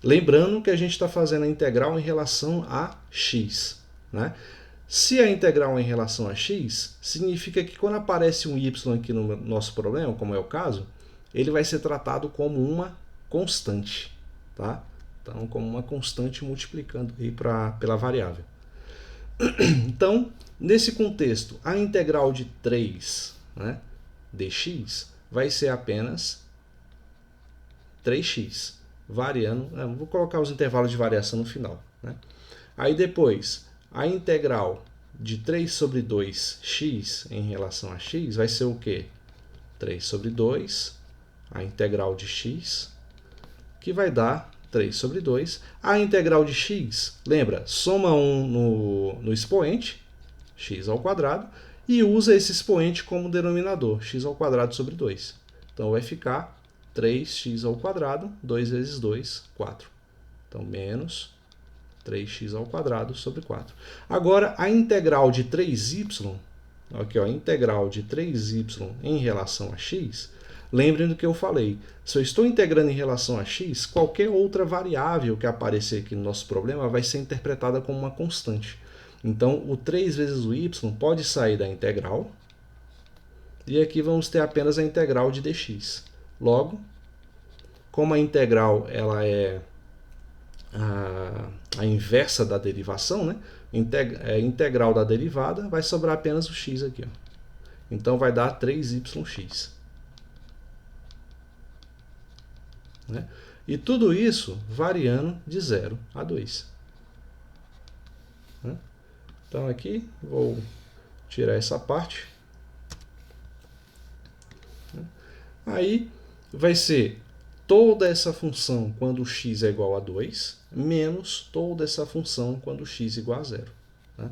Lembrando que a gente está fazendo a integral em relação a x. Né? Se a integral é em relação a x, significa que quando aparece um y aqui no nosso problema, como é o caso, ele vai ser tratado como uma constante. Tá? Então, como uma constante multiplicando aí pela variável. Então, nesse contexto, a integral de 3, né, dx vai ser apenas 3x, variando. Vou colocar os intervalos de variação no final. Né? Aí depois, a integral de 3 sobre 2x em relação a x vai ser o quê? 3 sobre 2, a integral de x, que vai dar 3 sobre 2. A integral de x, lembra, soma 1 no expoente, x ao quadrado, e usa esse expoente como denominador, x ao quadrado sobre 2. Então vai ficar 3x ao quadrado, 2 vezes 2, 4. Então menos 3x ao quadrado sobre 4. Agora a integral de 3y, aqui, ó, a integral de 3y em relação a x, lembrem do que eu falei. Se eu estou integrando em relação a x, qualquer outra variável que aparecer aqui no nosso problema vai ser interpretada como uma constante. Então, o 3 vezes o y pode sair da integral. E aqui vamos ter apenas a integral de dx. Logo, como a integral ela é a inversa da derivação, né? Integral da derivada, vai sobrar apenas o x aqui. Ó. Então, vai dar 3yx. Né? E tudo isso variando de 0 a 2. Né? Então aqui vou tirar essa parte. Aí vai ser toda essa função quando x é igual a 2, menos toda essa função quando x é igual a 0. Né?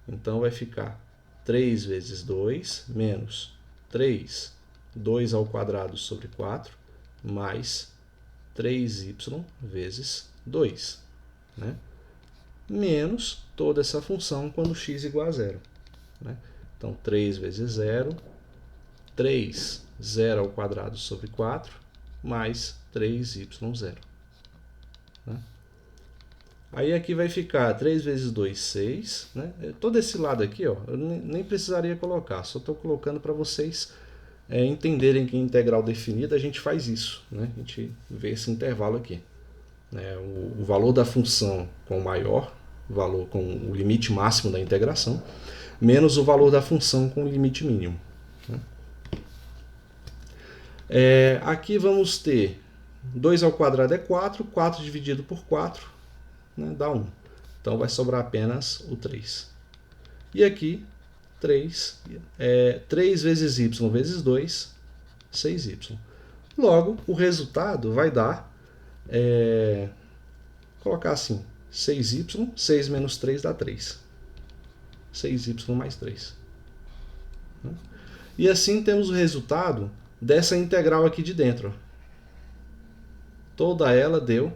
Então vai ficar 3 vezes 2 menos 3, 2 ao quadrado sobre 4, mais 3y vezes 2, né? Menos toda essa função quando x é igual a 0. Né? Então, 3 vezes 0, 3, 0 ao quadrado sobre 4, mais 3y0. Né? Aí aqui vai ficar 3 vezes 2, 6. Né? Todo esse lado aqui, ó, eu nem precisaria colocar, só estou colocando para vocês entenderem que em integral definida a gente faz isso, né? A gente vê esse intervalo aqui. O valor da função com o maior valor, com o limite máximo da integração, menos o valor da função com o limite mínimo. Né? Aqui vamos ter 2 ao quadrado é 4, 4 dividido por 4, né, dá 1. Então vai sobrar apenas o 3. E aqui 3 vezes y vezes 2, 6y. Logo, o resultado vai dar, colocar assim, 6y, 6 menos 3 dá 3. 6y mais 3. E assim temos o resultado dessa integral aqui de dentro. Toda ela deu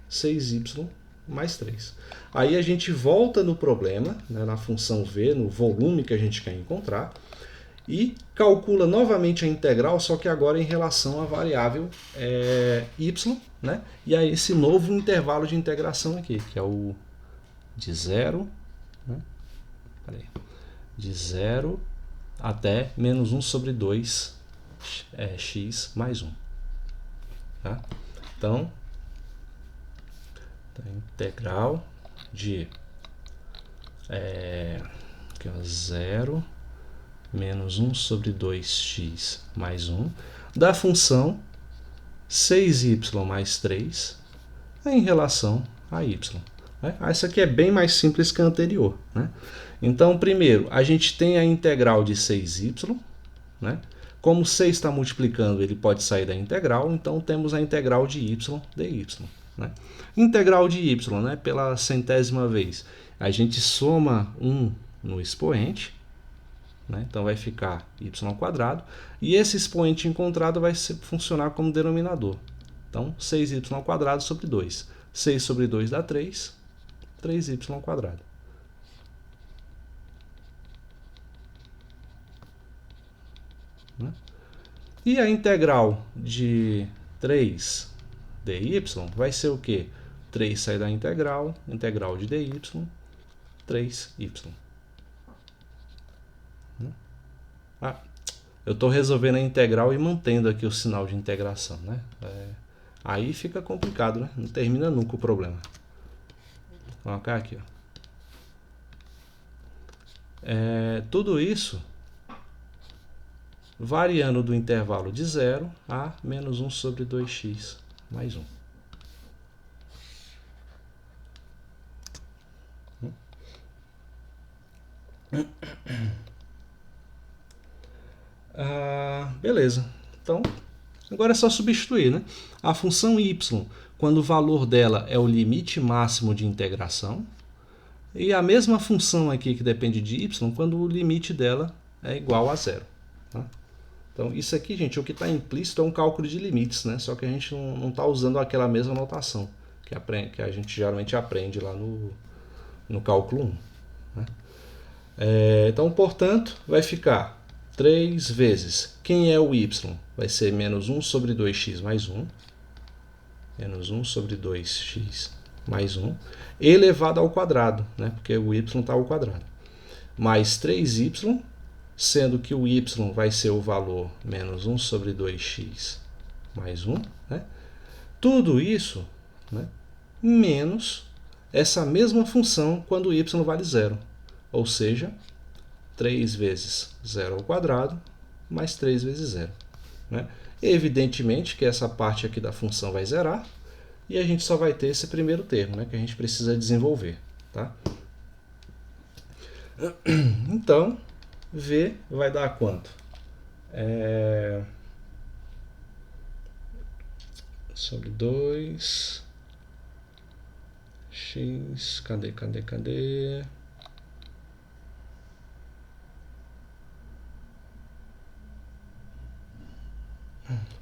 6y mais 3. Aí a gente volta no problema, né, na função v, no volume que a gente quer encontrar, e calcula novamente a integral, só que agora em relação à variável y, né, e a esse novo intervalo de integração aqui, que é o de 0, né, de 0 até menos 1 sobre 2 x mais 1. Tá? Então, a integral de 0 menos 1 sobre 2x mais 1 da função 6y mais 3 em relação a y. Essa aqui é bem mais simples que a anterior. Né? Então, primeiro, a gente tem a integral de 6y. Né? Como 6 está multiplicando, ele pode sair da integral, então temos a integral de y dy. Né? Integral de y, né, pela centésima vez, a gente soma 1 no expoente, né, então vai ficar y ao quadrado, e esse expoente encontrado vai funcionar como denominador. Então, 6y ao quadrado sobre 2. 6 sobre 2 dá 3, 3y ao quadrado. Né? E a integral de 3 dy vai ser o quê? 3 sai da integral de dy, 3y. Eu estou resolvendo a integral e mantendo aqui o sinal de integração. Né? Aí fica complicado, né? Não termina nunca o problema. Vou colocar aqui. Ó. Tudo isso variando do intervalo de 0 a menos 1 sobre 2x mais 1. Beleza. Então, agora é só substituir, né? A função y, quando o valor dela é o limite máximo de integração, E a mesma função aqui que depende de y, quando o limite dela é igual a zero. Tá? Então isso aqui, gente, o que está implícito é um cálculo de limites, né? Só que a gente não está usando aquela mesma notação que a gente geralmente aprende lá no cálculo 1. Né? Então, portanto, vai ficar 3 vezes. Quem é o y? Vai ser menos 1 sobre 2x mais 1. Menos 1 sobre 2x mais 1. Elevado ao quadrado, né? Porque o y está ao quadrado. Mais 3y, sendo que o y vai ser o valor menos 1 sobre 2x mais 1. Né? Tudo isso, né? Menos essa mesma função quando y vale zero. Ou seja, 3 vezes 0 ao quadrado mais 3 vezes 0. Né? Evidentemente que essa parte aqui da função vai zerar e a gente só vai ter esse primeiro termo, né, que a gente precisa desenvolver. Tá? Então, V vai dar quanto? Sobre 2... x... Cadê?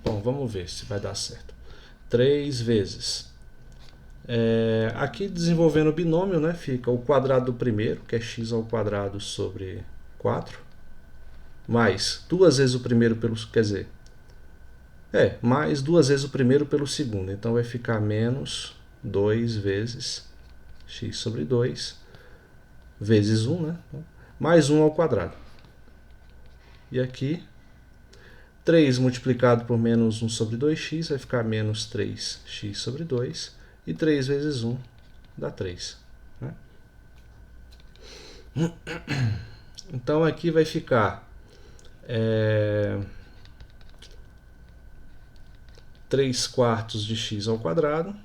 Bom, vamos ver se vai dar certo. 3 vezes. Aqui desenvolvendo o binômio, né, fica o quadrado do primeiro, que é x ao quadrado sobre 4, mais 2 vezes o primeiro pelo... Quer dizer, mais 2 vezes o primeiro pelo segundo. Então vai ficar menos 2 vezes x sobre 2, vezes 1, né, mais 1 ao quadrado. E aqui... 3 multiplicado por menos 1 sobre 2x vai ficar menos 3x sobre 2. E 3 vezes 1 dá 3. Né? Então aqui vai ficar 3 quartos de x ao quadrado.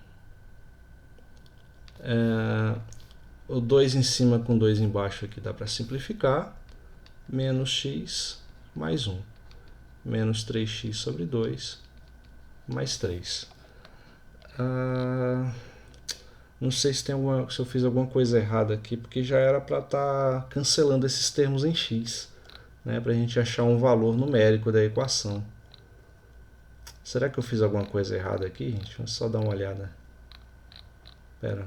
O 2 em cima com 2 embaixo aqui dá para simplificar. Menos x mais 1. Menos 3x sobre 2, mais 3. Não sei se eu fiz alguma coisa errada aqui, porque já era para estar cancelando esses termos em x, né, para a gente achar um valor numérico da equação. Será que eu fiz alguma coisa errada aqui, gente? Vamos só dar uma olhada. Espera.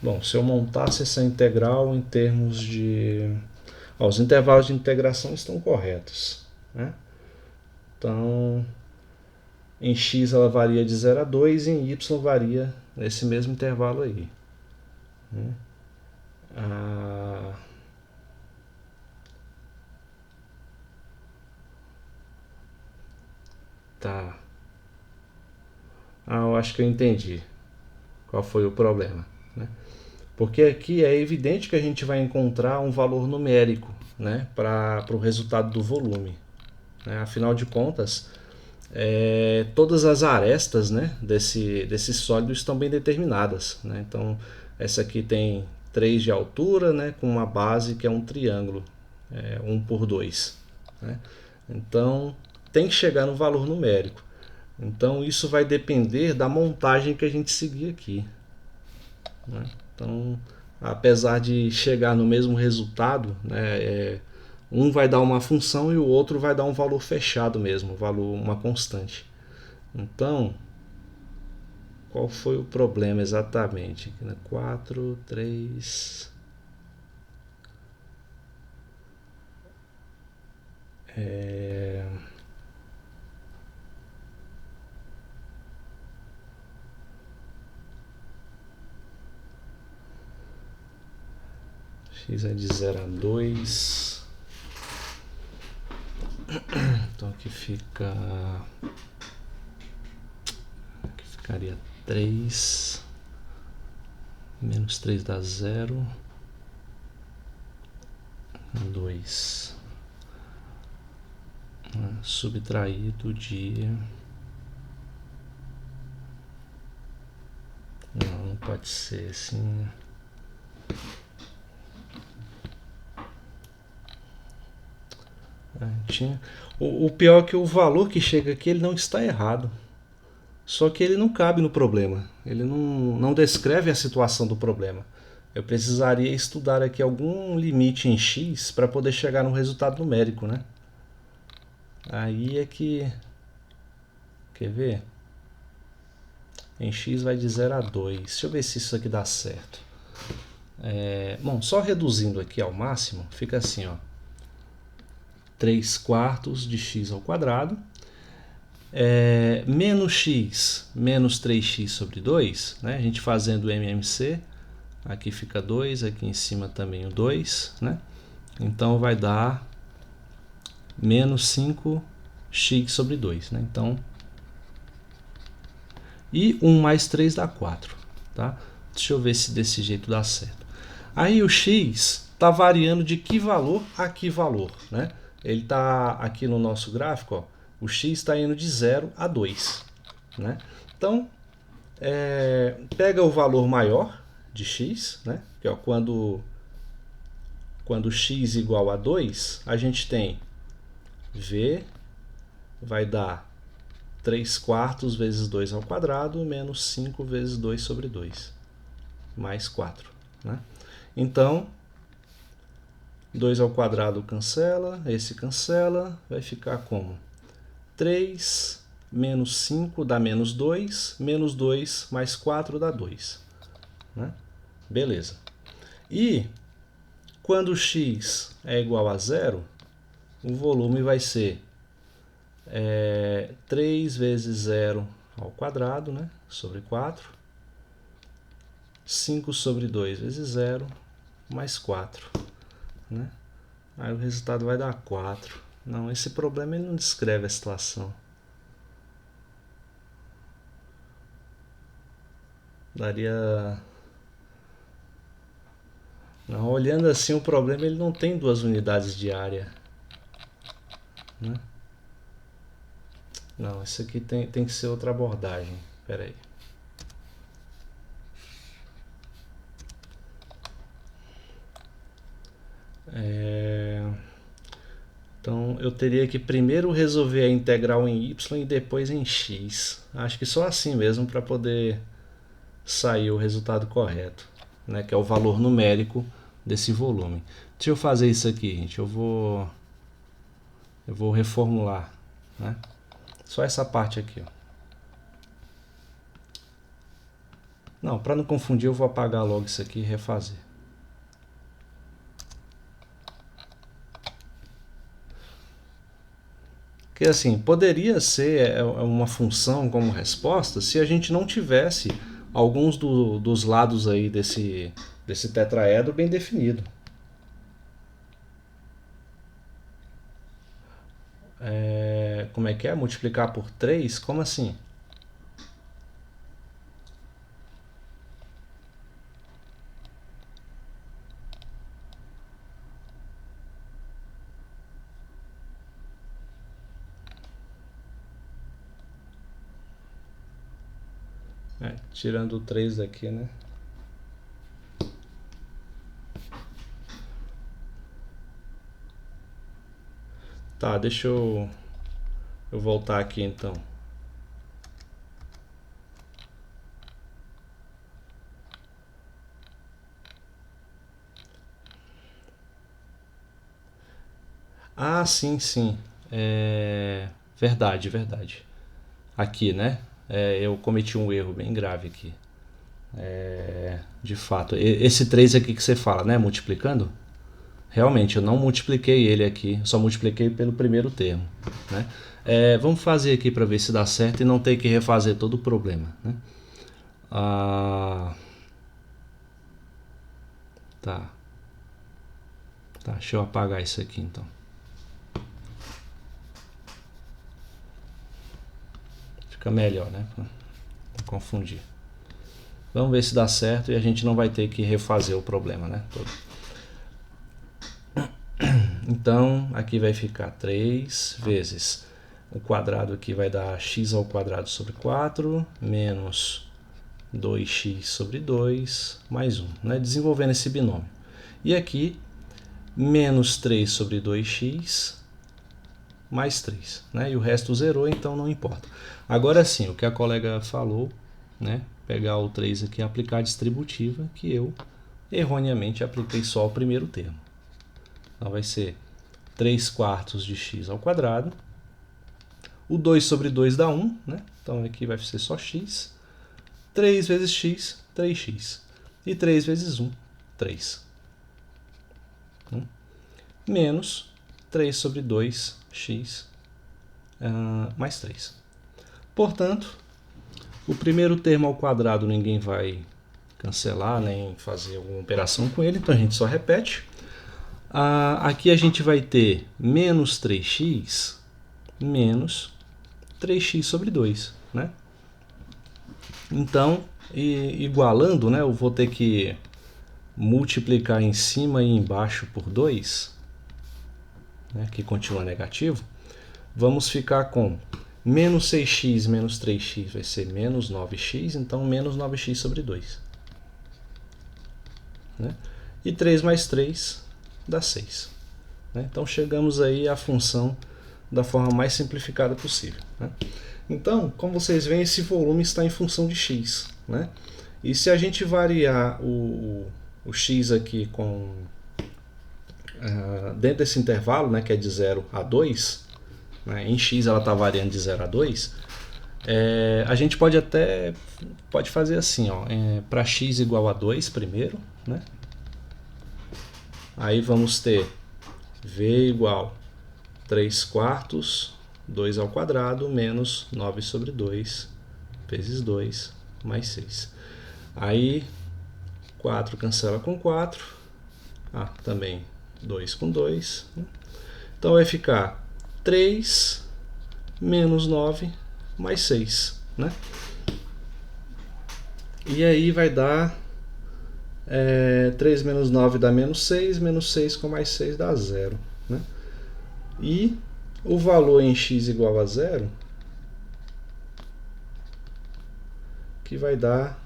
Bom, se eu montasse essa integral em termos de... os intervalos de integração estão corretos. Né? Então, em x ela varia de 0 a 2 e em y varia nesse mesmo intervalo aí. Né? Tá. Eu acho que eu entendi qual foi o problema. Né? Porque aqui é evidente que a gente vai encontrar um valor numérico, né, para o resultado do volume. Né? Afinal de contas, todas as arestas, né, desse sólido estão bem determinadas. Né? Então, essa aqui tem 3 de altura, né, com uma base que é um triângulo, 1 por 2. Né? Então, tem que chegar no valor numérico. Então, isso vai depender da montagem que a gente seguir aqui. Né? Então, apesar de chegar no mesmo resultado, né, um vai dar uma função e o outro vai dar um valor fechado mesmo, uma constante. Então, qual foi o problema exatamente? Aqui, né? 4, 3... x é de 0 a 2. Então aqui ficaria 3. Menos 3 dá 0. 2. Subtraído de... Não pode ser assim... O pior é que o valor que chega aqui ele não está errado. Só que ele não cabe no problema, ele não descreve a situação do problema. Eu precisaria estudar aqui algum limite em x para poder chegar no resultado numérico, né? Aí é que... Quer ver? Em x vai de 0 a 2. Deixa eu ver se isso aqui dá certo. Bom, só reduzindo aqui ao máximo, fica assim, ó. 3/4 de x ao quadrado. Menos x, menos 3x sobre 2, né? A gente fazendo o MMC, aqui fica 2, aqui em cima também o 2, né? Então vai dar menos 5x sobre 2, né? Então, e 1 mais 3 dá 4, tá? Deixa eu ver se desse jeito dá certo. Aí o x está variando de que valor a que valor, né? Ele está aqui no nosso gráfico, ó, o x está indo de 0 a 2, né? Então, pega o valor maior de x, né? Que é quando x igual a 2, a gente tem v vai dar 3/4 vezes 2 ao quadrado menos 5 vezes 2 sobre 2, mais 4, né? Então, 2 ao quadrado cancela, esse cancela, vai ficar como? 3 menos 5 dá menos 2, menos 2 mais 4 dá 2, né? Beleza. E quando x é igual a 0, o volume vai ser 3 vezes 0 ao quadrado, né? Sobre 4. 5 sobre 2 vezes 0, mais 4. Né? Aí o resultado vai dar 4. Não, esse problema ele não descreve a situação. Daria... Não, olhando assim o problema ele não tem 2 unidades de área. Né? Não, isso aqui tem que ser outra abordagem. Espera aí. Então eu teria que primeiro resolver a integral em y e depois em x. Acho que só assim mesmo para poder sair o resultado correto, né? Que é o valor numérico desse volume. Deixa eu fazer isso aqui, gente. Eu vou reformular, né? Só essa parte aqui, ó. Não, para não confundir eu vou apagar logo isso aqui e refazer. Porque assim, poderia ser uma função como resposta se a gente não tivesse alguns dos lados aí desse tetraedro bem definido. Como é que é? Multiplicar por 3? Como assim? Tirando o 3 daqui, né? Tá, deixa eu voltar aqui então. Ah, sim, sim. Verdade, verdade. Aqui, né? Eu cometi um erro bem grave aqui. De fato, esse 3 aqui que você fala, né? Multiplicando? Realmente, eu não multipliquei ele aqui, só multipliquei pelo primeiro termo, né? Vamos fazer aqui para ver se dá certo e não ter que refazer todo o problema, né? Tá, deixa eu apagar isso aqui então. Fica melhor, né? Pra não confundir. Vamos ver se dá certo e a gente não vai ter que refazer o problema, né? Então, aqui vai ficar 3 vezes o quadrado aqui vai dar x ao quadrado sobre 4 menos 2x sobre 2 mais 1, né? Desenvolvendo esse binômio. E aqui, menos 3 sobre 2x mais 3, né? E o resto zerou, então não importa. Agora sim, o que a colega falou, né? Pegar o 3 aqui e aplicar a distributiva, que eu erroneamente apliquei só o primeiro termo. Então vai ser 3 quartos de x ao quadrado. O 2 sobre 2 dá 1, né? Então aqui vai ser só x. 3 vezes x, 3x. E 3 vezes 1, 3. Menos 3 sobre 2x mais 3. Portanto, o primeiro termo ao quadrado ninguém vai cancelar, nem fazer alguma operação com ele, então a gente só repete. Aqui a gente vai ter menos 3x menos 3x sobre 2, né? Então, igualando, né, eu vou ter que multiplicar em cima e embaixo por 2, né, que continua negativo. Vamos ficar com menos 6x menos 3x vai ser menos 9x, então menos 9x sobre 2. Né? E 3 mais 3 dá 6. Né? Então chegamos aí à função da forma mais simplificada possível. Né? Então, como vocês veem, esse volume está em função de x. Né? E se a gente variar o x aqui dentro desse intervalo, né, que é de 0 a 2, né, em x ela está variando de 0 a 2, a gente pode fazer assim, para x igual a 2 primeiro, né? Aí vamos ter v igual 3 quartos, 2 ao quadrado, menos 9 sobre 2, vezes 2, mais 6. Aí 4 cancela com 4, também 2 com 2. Então vai ficar 3 menos 9 mais 6. Né? E aí vai dar 3 menos 9 dá menos 6 com mais 6 dá 0. Né? E o valor em x igual a 0, que vai dar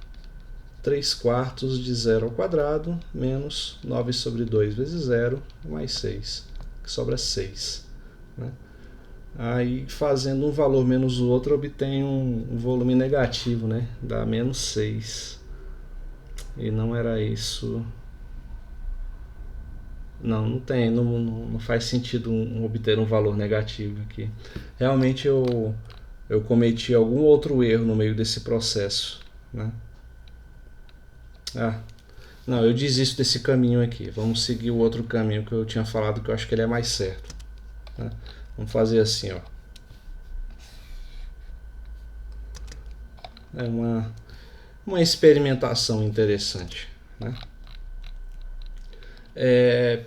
3 quartos de 0 ao quadrado, menos 9 sobre 2 vezes 0, mais 6, que sobra 6. Né? Aí, fazendo um valor menos o outro, obtém um volume negativo, né? Dá menos 6. E não era isso. Não tem, não faz sentido obter um valor negativo aqui. Realmente eu cometi algum outro erro no meio desse processo. Né? Não, eu desisto desse caminho aqui. Vamos seguir o outro caminho que eu tinha falado, que eu acho que ele é mais certo. Né? Vamos fazer assim, ó. É uma experimentação interessante. Né?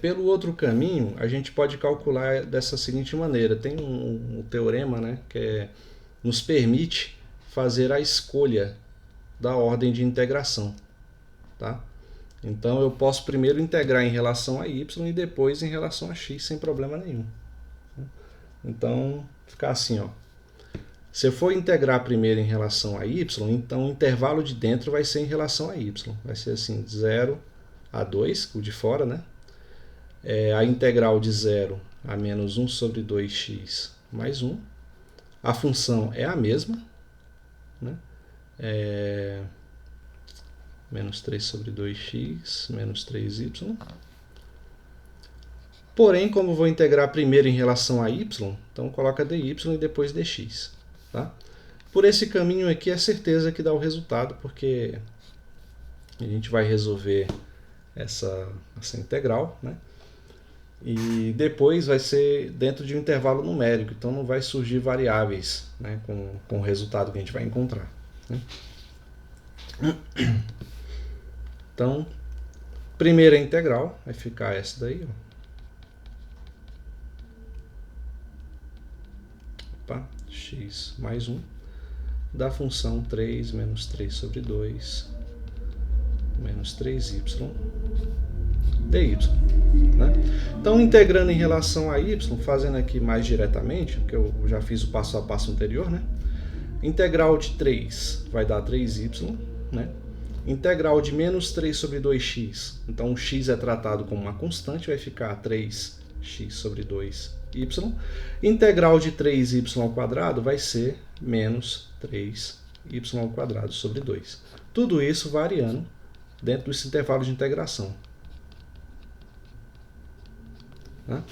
Pelo outro caminho, a gente pode calcular dessa seguinte maneira. Tem um teorema, né, que nos permite fazer a escolha da ordem de integração. Tá? Então eu posso primeiro integrar em relação a y e depois em relação a x sem problema nenhum. Então ficar assim, ó. Se eu for integrar primeiro em relação a y, então o intervalo de dentro vai ser em relação a y. Vai ser assim, 0 a 2, o de fora, né? A integral de 0 a menos 1 sobre 2x mais 1. A função é a mesma, né? Menos 3 sobre 2x, menos 3y. Porém, como vou integrar primeiro em relação a y, então coloca dy e depois dx. Tá? Por esse caminho aqui é certeza que dá o resultado, porque a gente vai resolver essa integral, né? E depois vai ser dentro de um intervalo numérico, então não vai surgir variáveis, né, com o resultado que a gente vai encontrar. Né? Então, primeira integral vai ficar essa daí, ó. X mais 1 da função 3 menos 3 sobre 2 menos 3y dy. Né? Então, integrando em relação a y, fazendo aqui mais diretamente, porque eu já fiz o passo a passo anterior, né? Integral de 3 vai dar 3y, né? Integral de menos 3 sobre 2x, então o x é tratado como uma constante, vai ficar 3x sobre 2 3y. Integral de 3y ao quadrado vai ser menos 3y ao quadrado sobre 2. Tudo isso variando dentro desse intervalo de integração. Tá?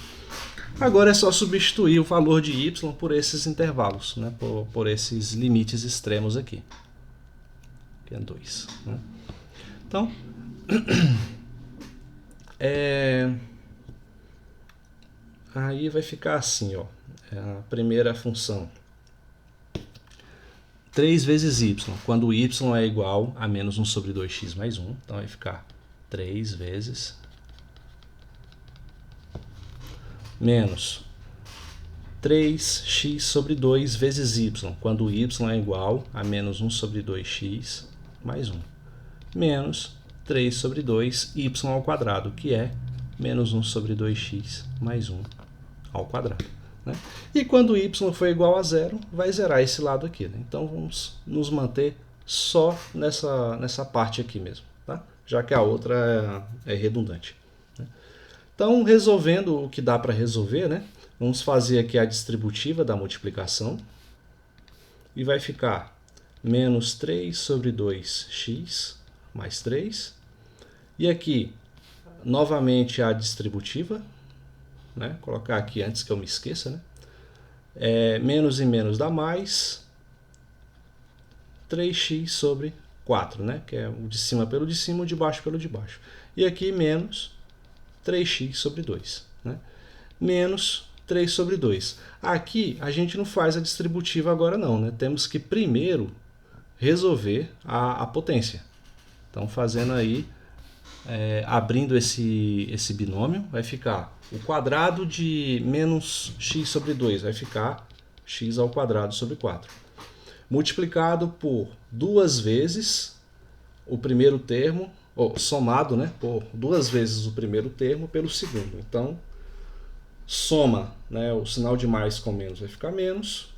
Agora é só substituir o valor de y por esses intervalos, né? por esses limites extremos aqui, que é 2. Né? Então, aí vai ficar assim, ó, a primeira função. 3 vezes y, quando o y é igual a menos 1 sobre 2x mais 1, então vai ficar 3 vezes menos 3x sobre 2 vezes y, quando o y é igual a menos 1 sobre 2x mais 1, menos 3 sobre 2y ao quadrado, que é menos 1 sobre 2x mais 1 ao quadrado. Né? E quando y for igual a zero, vai zerar esse lado aqui. Né? Então vamos nos manter só nessa parte aqui mesmo, tá? Já que a outra é redundante. Né? Então, resolvendo o que dá para resolver, né? Vamos fazer aqui a distributiva da multiplicação. E vai ficar menos 3 sobre 2x mais 3. E aqui, novamente, a distributiva. Né? Colocar aqui antes que eu me esqueça. Né? Menos e menos dá mais 3x sobre 4. Né? Que é o de cima pelo de cima, o de baixo pelo de baixo. E aqui menos 3x sobre 2. Né? Menos 3 sobre 2. Aqui a gente não faz a distributiva agora não. Né? Temos que primeiro resolver a potência. Então fazendo aí, abrindo esse binômio, vai ficar o quadrado de menos x sobre 2, vai ficar x ao quadrado sobre 4. Multiplicado por duas vezes o primeiro termo, ou somado, né, por duas vezes o primeiro termo pelo segundo. Então, soma, né, o sinal de mais com menos vai ficar menos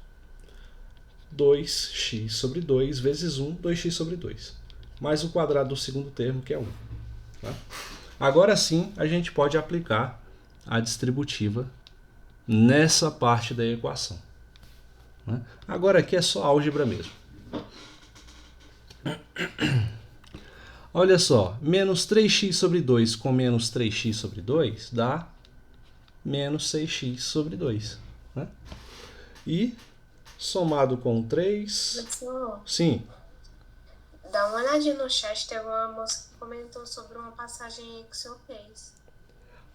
2x sobre 2 vezes 1, 2x sobre 2. Mais o quadrado do segundo termo, que é 1. Tá? Agora sim, a gente pode aplicar a distributiva nessa parte da equação. Né? Agora aqui é só álgebra mesmo. Olha só, menos 3x sobre 2 com menos 3x sobre 2 dá menos 6x sobre 2. Né? E somado com 3... Professor, Sim. dá uma olhadinha no chat, teve uma moça que comentou sobre uma passagem aí que o senhor fez.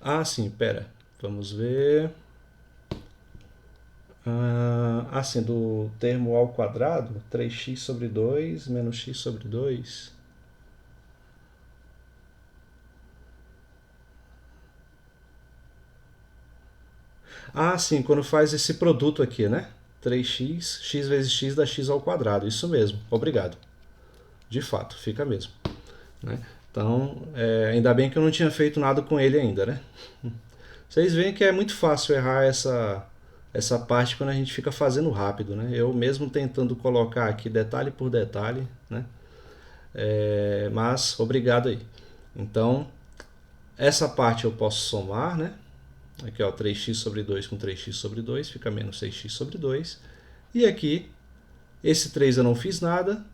Ah, sim, pera. Vamos ver. Assim, do termo ao quadrado, 3x sobre 2 menos x sobre 2. Ah, sim, quando faz esse produto aqui, né? 3x, x vezes x dá x ao quadrado. Isso mesmo, obrigado. De fato, fica mesmo. Né? Então, ainda bem que eu não tinha feito nada com ele ainda, né? Vocês veem que é muito fácil errar essa parte quando a gente fica fazendo rápido, né? Eu mesmo tentando colocar aqui detalhe por detalhe, né? Mas, obrigado aí. Então, essa parte eu posso somar, né? Aqui, ó, 3x sobre 2 com 3x sobre 2, fica menos 6x sobre 2. E aqui, esse 3 eu não fiz nada.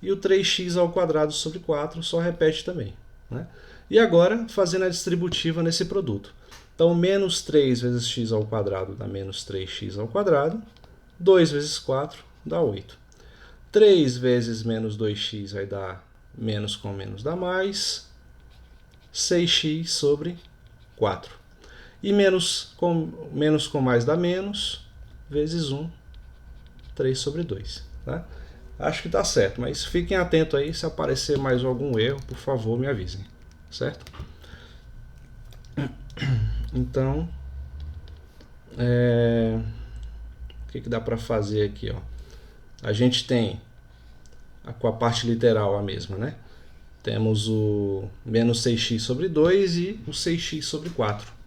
E o 3x ao quadrado sobre 4 só repete também. Né? E agora, fazendo a distributiva nesse produto. Então, menos 3 vezes x ao quadrado dá menos 3x ao quadrado. 2 vezes 4 dá 8. 3 vezes menos 2x vai dar menos com menos dá mais. 6x sobre 4. E menos com mais dá menos, vezes 1, 3 sobre 2. Tá? Acho que está certo, mas fiquem atentos aí, se aparecer mais algum erro, por favor, me avisem. Certo? Então, o que dá para fazer aqui? Ó? A gente tem, com a parte literal a mesma, né? Temos o menos 6x sobre 2 e o 6x sobre 4.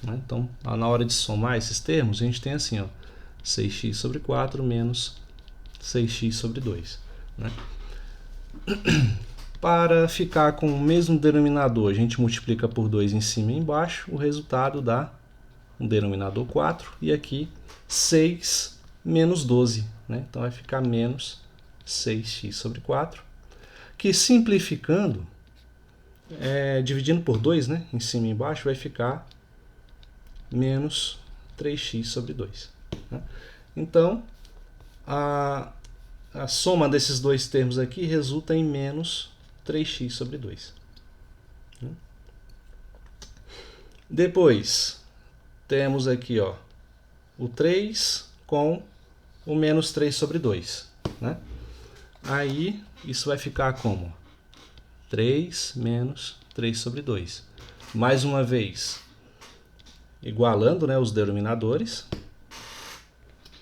Então, na hora de somar esses termos, a gente tem assim, ó, 6x sobre 4 menos 6x sobre 2. Né? Para ficar com o mesmo denominador, a gente multiplica por 2 em cima e embaixo, o resultado dá um denominador 4, e aqui 6 menos 12. Né? Então vai ficar menos 6x sobre 4, que simplificando, dividindo por 2, né, em cima e embaixo, vai ficar menos 3x sobre 2. Né? Então, a soma desses dois termos aqui resulta em menos 3x sobre 2. Né? Depois, temos aqui ó, o 3 com o menos 3 sobre 2. Né? Aí, isso vai ficar como? 3 menos 3 sobre 2. Mais uma vez, igualando, né, os denominadores.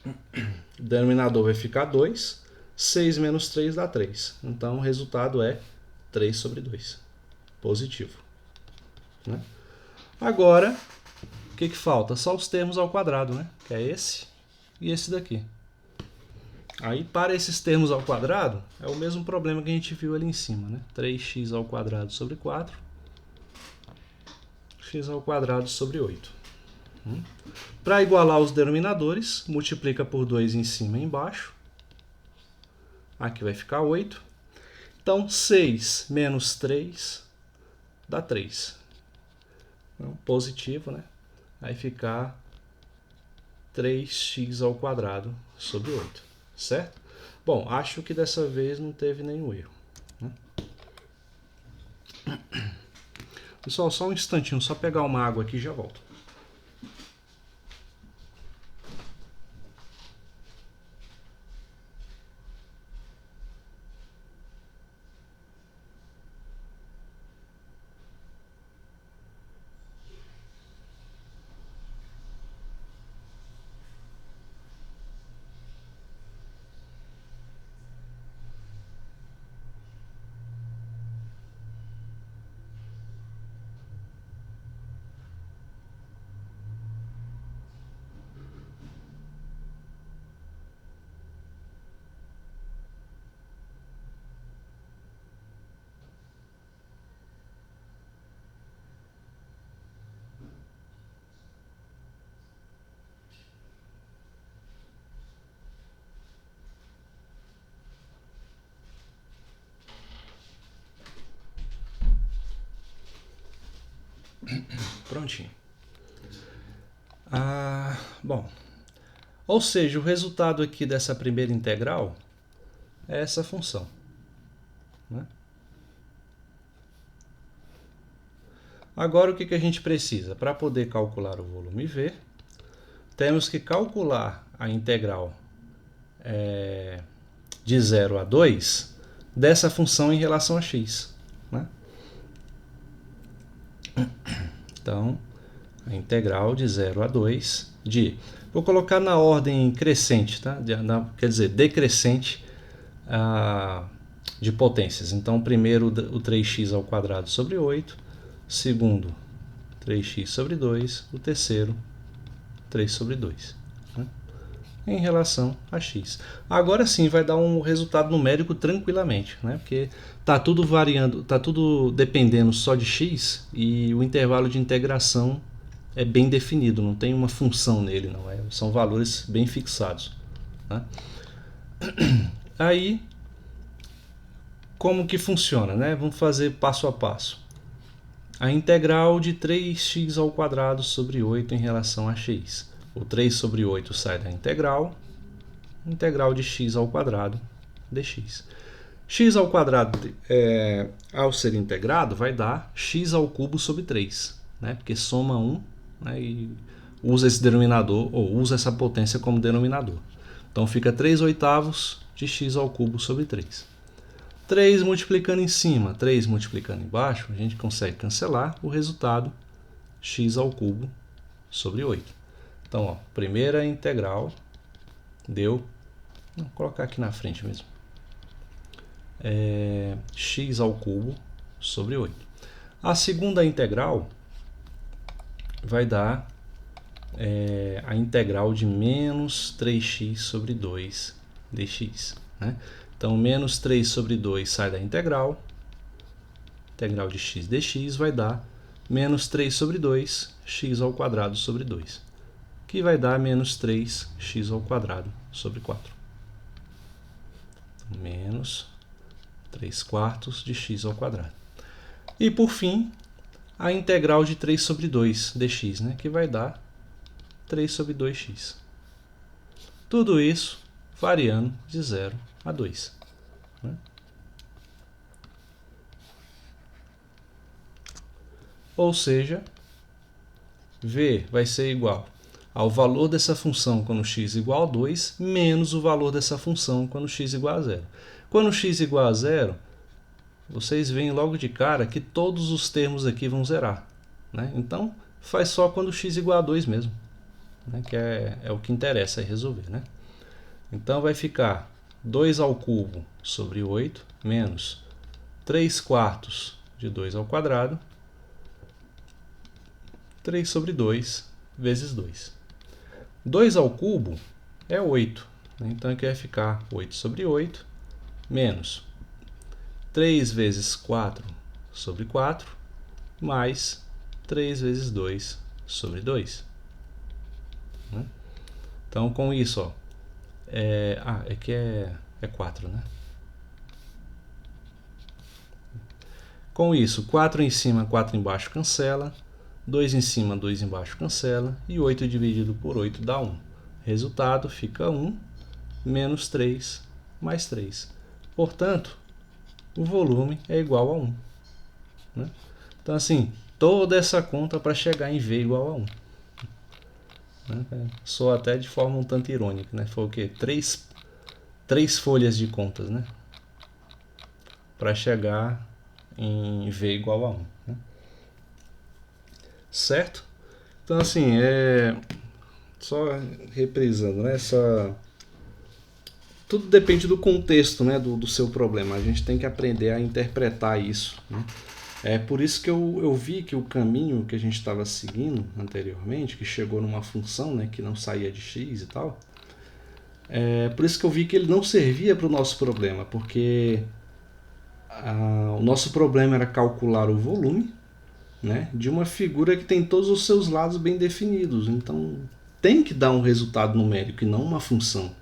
O denominador vai ficar 2. 6 menos 3 dá 3. Então, o resultado é 3 sobre 2. Positivo. Né? Agora, o que falta? Só os termos ao quadrado, né? Que é esse e esse daqui. Aí, para esses termos ao quadrado, é o mesmo problema que a gente viu ali em cima, né? 3x ao quadrado sobre 4, x ao quadrado sobre 8. Para igualar os denominadores, multiplica por 2 em cima e embaixo. Aqui vai ficar 8. Então, 6 menos 3 dá 3. Então, positivo, né? Vai ficar 3x ao quadrado sobre 8. Certo? Bom, acho que dessa vez não teve nenhum erro. Né? Pessoal, só um instantinho, só pegar uma água aqui e já volto. Prontinho. Bom, ou seja, o resultado aqui dessa primeira integral é essa função. Né? Agora, o que a gente precisa? Para poder calcular o volume V, temos que calcular a integral de 0 a 2 dessa função em relação a x. Né? Então, a integral de 0 a 2 de... Vou colocar na ordem crescente, tá? Quer dizer, decrescente de potências. Então, primeiro o 3x ao quadrado sobre 8, segundo 3x sobre 2, o terceiro 3 sobre 2. Né? Em relação a x. Agora sim vai dar um resultado numérico tranquilamente, né? Porque está tudo variando, está tudo dependendo só de x e o intervalo de integração é bem definido, não tem uma função nele, não são valores bem fixados. Né? Aí, como que funciona? Né? Vamos fazer passo a passo. A integral de 3x ao quadrado sobre 8 em relação a x. O 3 sobre 8 sai da integral de x ao quadrado dx. X ao quadrado, ao ser integrado, vai dar x ao cubo sobre 3, né? Porque soma 1, né? E usa esse denominador, ou usa essa potência como denominador. Então fica 3 oitavos de x ao cubo sobre 3. 3 multiplicando em cima, 3 multiplicando embaixo, a gente consegue cancelar o resultado x ao cubo sobre 8. Então, ó, primeira integral deu, vou colocar aqui na frente mesmo, x ao cubo sobre 8. A segunda integral vai dar a integral de menos 3x sobre 2 dx. Né? Então, menos 3 sobre 2 sai da integral de x dx vai dar menos 3 sobre 2, x ao quadrado sobre 2, que vai dar menos 3x ao quadrado sobre 4. Menos 3 quartos de x ao quadrado. E por fim, a integral de 3 sobre 2 dx, né, que vai dar 3 sobre 2x. Tudo isso variando de 0 a 2. Né? Ou seja, v vai ser igual ao valor dessa função quando x igual a 2, menos o valor dessa função quando x igual a 0. Quando x igual a 0, vocês veem logo de cara que todos os termos aqui vão zerar. Né? Então, faz só quando x igual a 2 mesmo, né? Que é o que interessa resolver. Né? Então, vai ficar 2 ao cubo sobre 8, menos 3 quartos de 2 ao quadrado, 3 sobre 2 vezes 2. 2 ao cubo é 8. Né? Então, aqui vai ficar 8 sobre 8, menos 3 vezes 4 sobre 4, mais 3 vezes 2 sobre 2. Né? Então, com isso, ó, é 4, né? Com isso, 4 em cima, 4 embaixo cancela, 2 em cima, 2 embaixo cancela, e 8 dividido por 8 dá 1. Resultado fica 1 menos 3 mais 3. Portanto, o volume é igual a 1. Né? Então, assim, toda essa conta para chegar em V igual a 1. Né? Sou até de forma um tanto irônica. Né? Foi o quê? Três folhas de contas, né? Para chegar em V igual a 1. Né? Certo? Então, assim, só reprisando, né? Tudo depende do contexto, né? do seu problema. A gente tem que aprender a interpretar isso. Né? É por isso que eu vi que o caminho que a gente estava seguindo anteriormente, que chegou numa função, né? Que não saía de x e tal, por isso que eu vi que ele não servia para o nosso problema, porque o nosso problema era calcular o volume, né, de uma figura que tem todos os seus lados bem definidos. Então, tem que dar um resultado numérico e não uma função,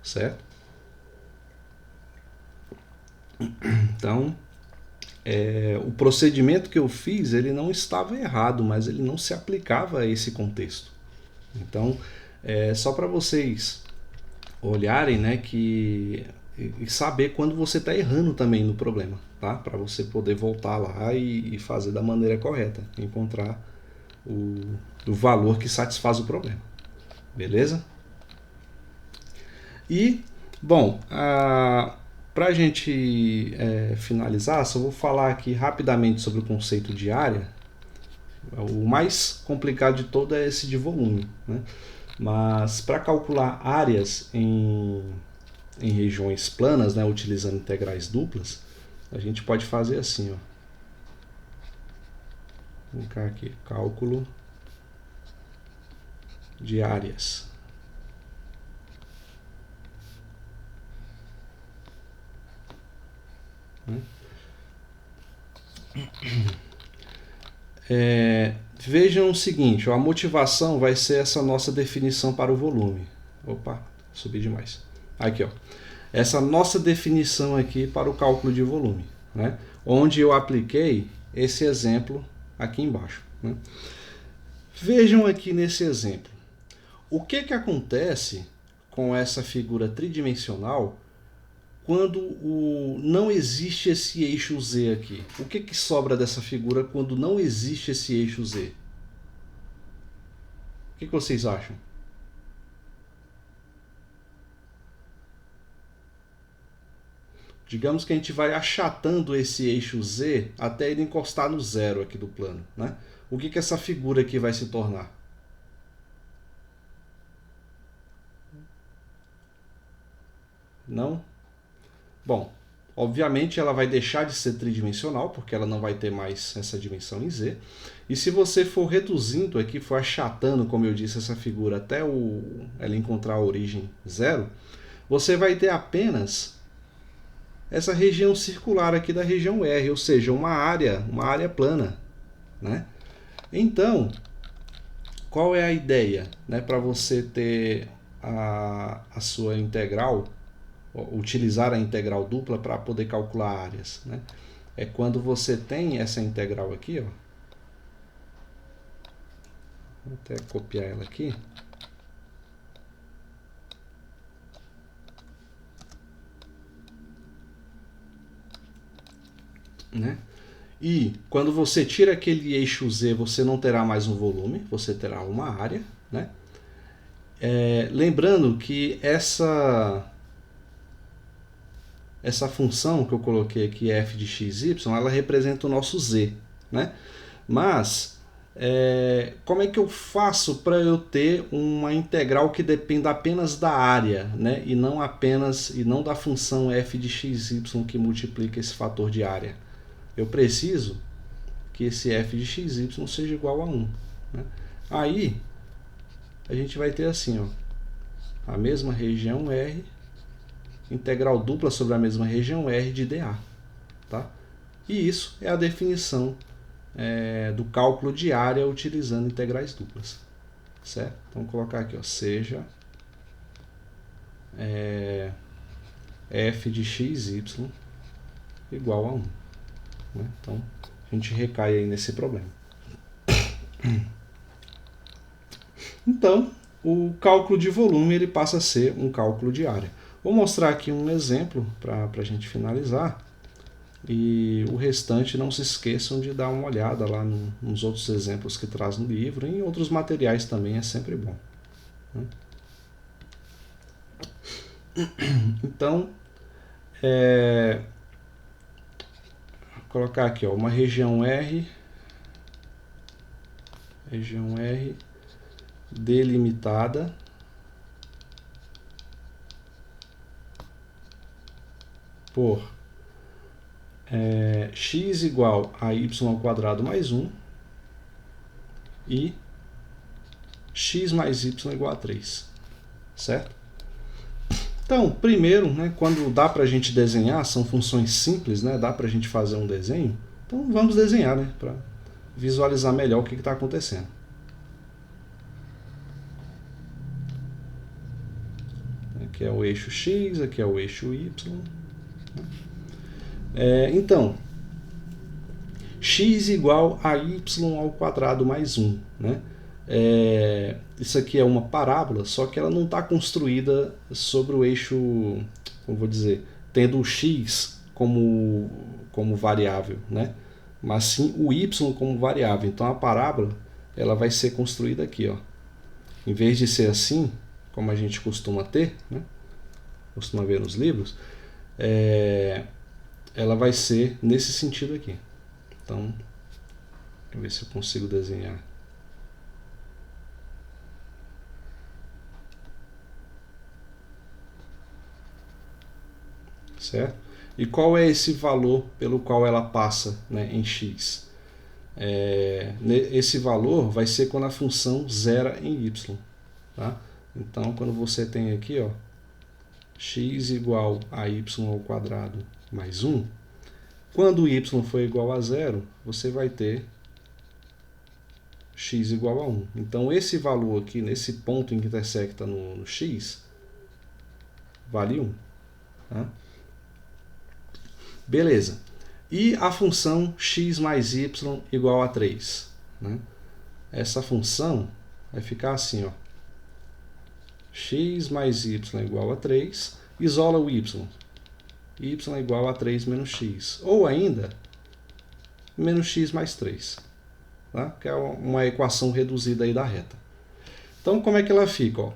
certo? Então, o procedimento que eu fiz, ele não estava errado, mas ele não se aplicava a esse contexto. Então, só para vocês olharem, né, e saber quando você está errando também no problema, tá? Para você poder voltar lá e fazer da maneira correta, encontrar o valor que satisfaz o problema, beleza? E, bom, para a gente finalizar, só vou falar aqui rapidamente sobre o conceito de área. O mais complicado de todo é esse de volume, né? Mas para calcular áreas em regiões planas, né, utilizando integrais duplas, a gente pode fazer assim, ó. Vou colocar aqui, cálculo de áreas. Vejam o seguinte, a motivação vai ser essa nossa definição para o volume. Opa, subi demais. Aqui, ó. Essa nossa definição aqui para o cálculo de volume, né? Onde eu apliquei esse exemplo aqui embaixo. Né? Vejam aqui nesse exemplo. O que acontece com essa figura tridimensional quando não existe esse eixo Z aqui? O que sobra dessa figura quando não existe esse eixo Z? O que vocês acham? Digamos que a gente vai achatando esse eixo Z até ele encostar no zero aqui do plano, né? O que essa figura aqui vai se tornar? Não? Bom, obviamente ela vai deixar de ser tridimensional, porque ela não vai ter mais essa dimensão em Z. E se você for reduzindo aqui, for achatando, como eu disse, essa figura até ela encontrar a origem zero, você vai ter apenas essa região circular aqui da região R, ou seja, uma área plana, né? Então, qual é a ideia, né, para você ter a sua integral, utilizar a integral dupla para poder calcular áreas, né? É quando você tem essa integral aqui, ó. Vou até copiar ela aqui. Né? E quando você tira aquele eixo Z, você não terá mais um volume, você terá uma área, né? Lembrando que essa função que eu coloquei aqui, f de x, y, ela representa o nosso Z, né? Mas, como é que eu faço para eu ter uma integral que dependa apenas da área, né? E não da função f de x, y que multiplica esse fator de área? Eu preciso que esse f de x, y seja igual a 1. Né? Aí, a gente vai ter assim, ó, a mesma região R, integral dupla sobre a mesma região R de dA. Tá? E isso é a definição do cálculo de área utilizando integrais duplas. Certo? Então, vou colocar aqui, ó, seja f de x, y igual a 1. Né? Então, a gente recai aí nesse problema. Então, o cálculo de volume ele passa a ser um cálculo de área. Vou mostrar aqui um exemplo para a gente finalizar. E o restante não se esqueçam de dar uma olhada lá nos outros exemplos que traz no livro. E em outros materiais também é sempre bom. Né? Então, vou colocar aqui, ó, uma região R delimitada por x igual a y ao quadrado mais 1 e x mais y igual a 3, certo? Então, primeiro, né, quando dá para a gente desenhar, são funções simples, né, dá para a gente fazer um desenho, então vamos desenhar, né, para visualizar melhor o que está acontecendo. Aqui é o eixo x, aqui é o eixo y. Então, x igual a y ao quadrado mais 1. Né? Isso aqui é uma parábola, só que ela não está construída sobre o eixo, como vou dizer, tendo o x como variável, né? Mas sim o y como variável. Então a parábola ela vai ser construída aqui, ó. Em vez de ser assim, como a gente costuma ter, né? Costuma ver nos livros, ela vai ser nesse sentido aqui. Então, deixa eu ver se eu consigo desenhar. Certo? E qual é esse valor pelo qual ela passa, né, em x? Esse valor vai ser quando a função zera em y. Tá? Então, quando você tem aqui, ó, x igual a y ao quadrado mais 1, quando y for igual a 0, você vai ter x igual a 1. Então, esse valor aqui, nesse ponto em que intersecta no x, vale 1. Tá? Beleza. E a função x mais y igual a 3. Né? Essa função vai ficar assim, ó. X mais y igual a 3, isola o y. Y igual a 3 menos x. Ou ainda, menos x mais 3. Tá? Que é uma equação reduzida aí da reta. Então, como é que ela fica? Ó?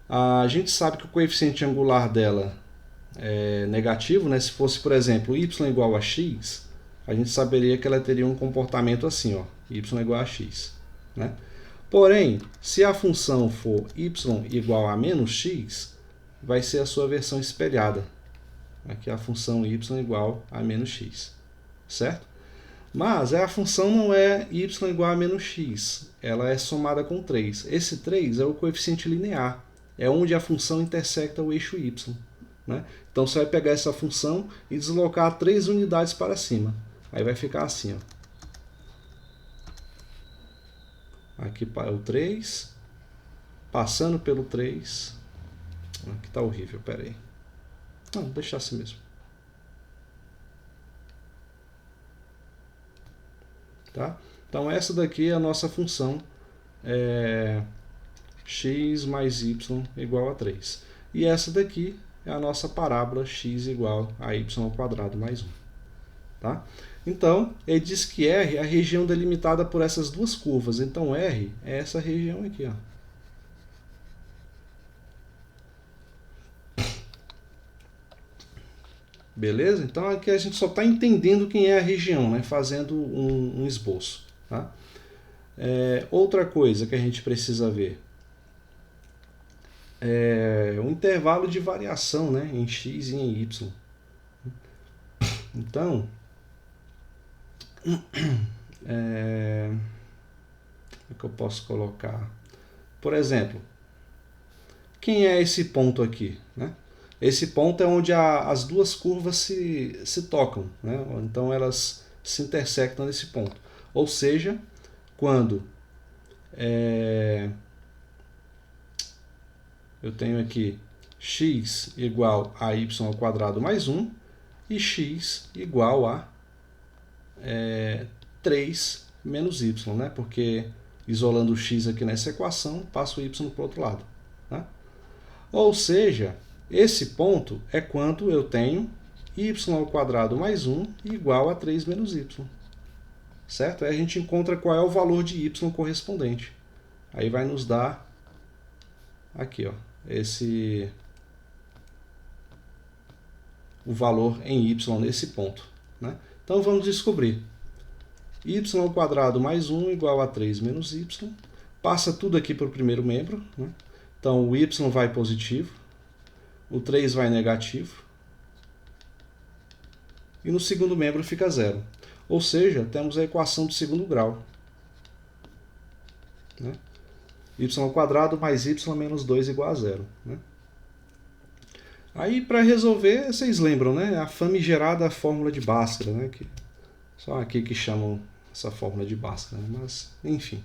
A gente sabe que o coeficiente angular dela é negativo, né? Se fosse, por exemplo, y igual a x, a gente saberia que ela teria um comportamento assim, ó, y igual a x. Né? Porém, se a função for y igual a menos x, vai ser a sua versão espelhada. Aqui a função y igual a menos x. Certo? Mas a função não é y igual a menos x. Ela é somada com 3. Esse 3 é o coeficiente linear. É onde a função intersecta o eixo y. Né? Então você vai pegar essa função e deslocar 3 unidades para cima. Aí vai ficar assim, ó. aqui para o 3, passando pelo 3. Aqui está horrível, pera aí. Não, deixar assim mesmo. Tá? Então essa daqui é a nossa função x mais y igual a 3. E essa daqui é a nossa parábola x igual a y ao quadrado mais 1. Tá? Então, ele diz que R é a região delimitada por essas duas curvas. Então, R é essa região aqui. Ó. Beleza? Então, aqui a gente só está entendendo quem é a região, né? Fazendo um esboço. Tá? Outra coisa que a gente precisa ver é o intervalo de variação, né? Em x e em y. Então, como é que eu posso colocar? Por exemplo, quem é esse ponto aqui? Né? Esse ponto é onde as duas curvas se tocam, né? Então elas se intersectam nesse ponto. Ou seja, quando eu tenho aqui x igual a y ao quadrado mais 1 e x igual a 3 menos y, né? Porque isolando o x aqui nessa equação, passo o y para o outro lado. Né? Ou seja, esse ponto é quando eu tenho y ao quadrado mais 1 igual a 3 menos y. Certo? Aí a gente encontra qual é o valor de y correspondente. Aí vai nos dar aqui, ó, o valor em y nesse ponto. Né? Então vamos descobrir. Y ao quadrado mais 1 igual a 3 menos y. Passa tudo aqui para o primeiro membro. Né? Então o y vai positivo, o 3 vai negativo. E no segundo membro fica 0. Ou seja, temos a equação do segundo grau. Né? Y ao quadrado mais y menos 2 igual a 0. Né? Aí, para resolver, vocês lembram, né? A famigerada fórmula de Bhaskara, né? Só aqui que chamam essa fórmula de Bhaskara, né? Mas, enfim.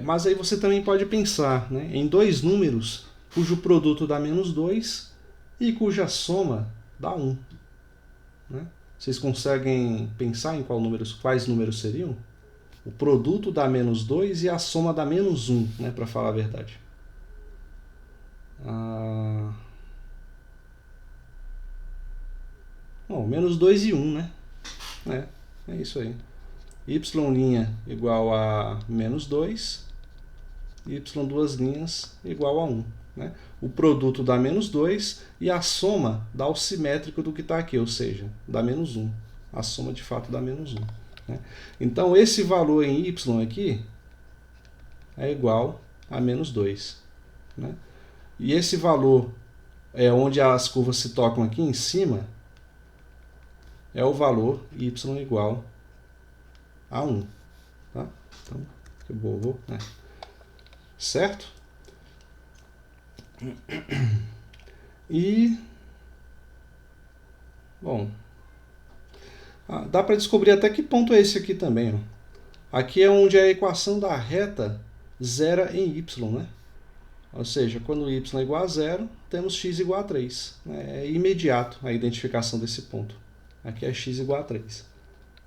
Mas aí você também pode pensar, né? Em dois números cujo produto dá menos 2 e cuja soma dá 1. Né? Vocês conseguem pensar em quais números seriam? O produto dá menos 2 e a soma dá menos 1, né, para falar a verdade. Bom, menos 2 e 1, né? É isso aí. Y' igual a menos 2, y duas linhas igual a 1. Né? O produto dá menos 2 e a soma dá o simétrico do que está aqui, ou seja, dá menos 1. A soma de fato dá menos 1. Né? Então esse valor em y aqui é igual a menos 2. Né? E esse valor onde as curvas se tocam aqui em cima é o valor y igual a 1. Tá? Então, que bobo, né? Certo? E, bom, dá para descobrir até que ponto é esse aqui também. Ó. Aqui é onde a equação da reta zera em y, né? Ou seja, quando y é igual a 0, temos x igual a 3. Né? É imediato a identificação desse ponto. Aqui é x igual a 3.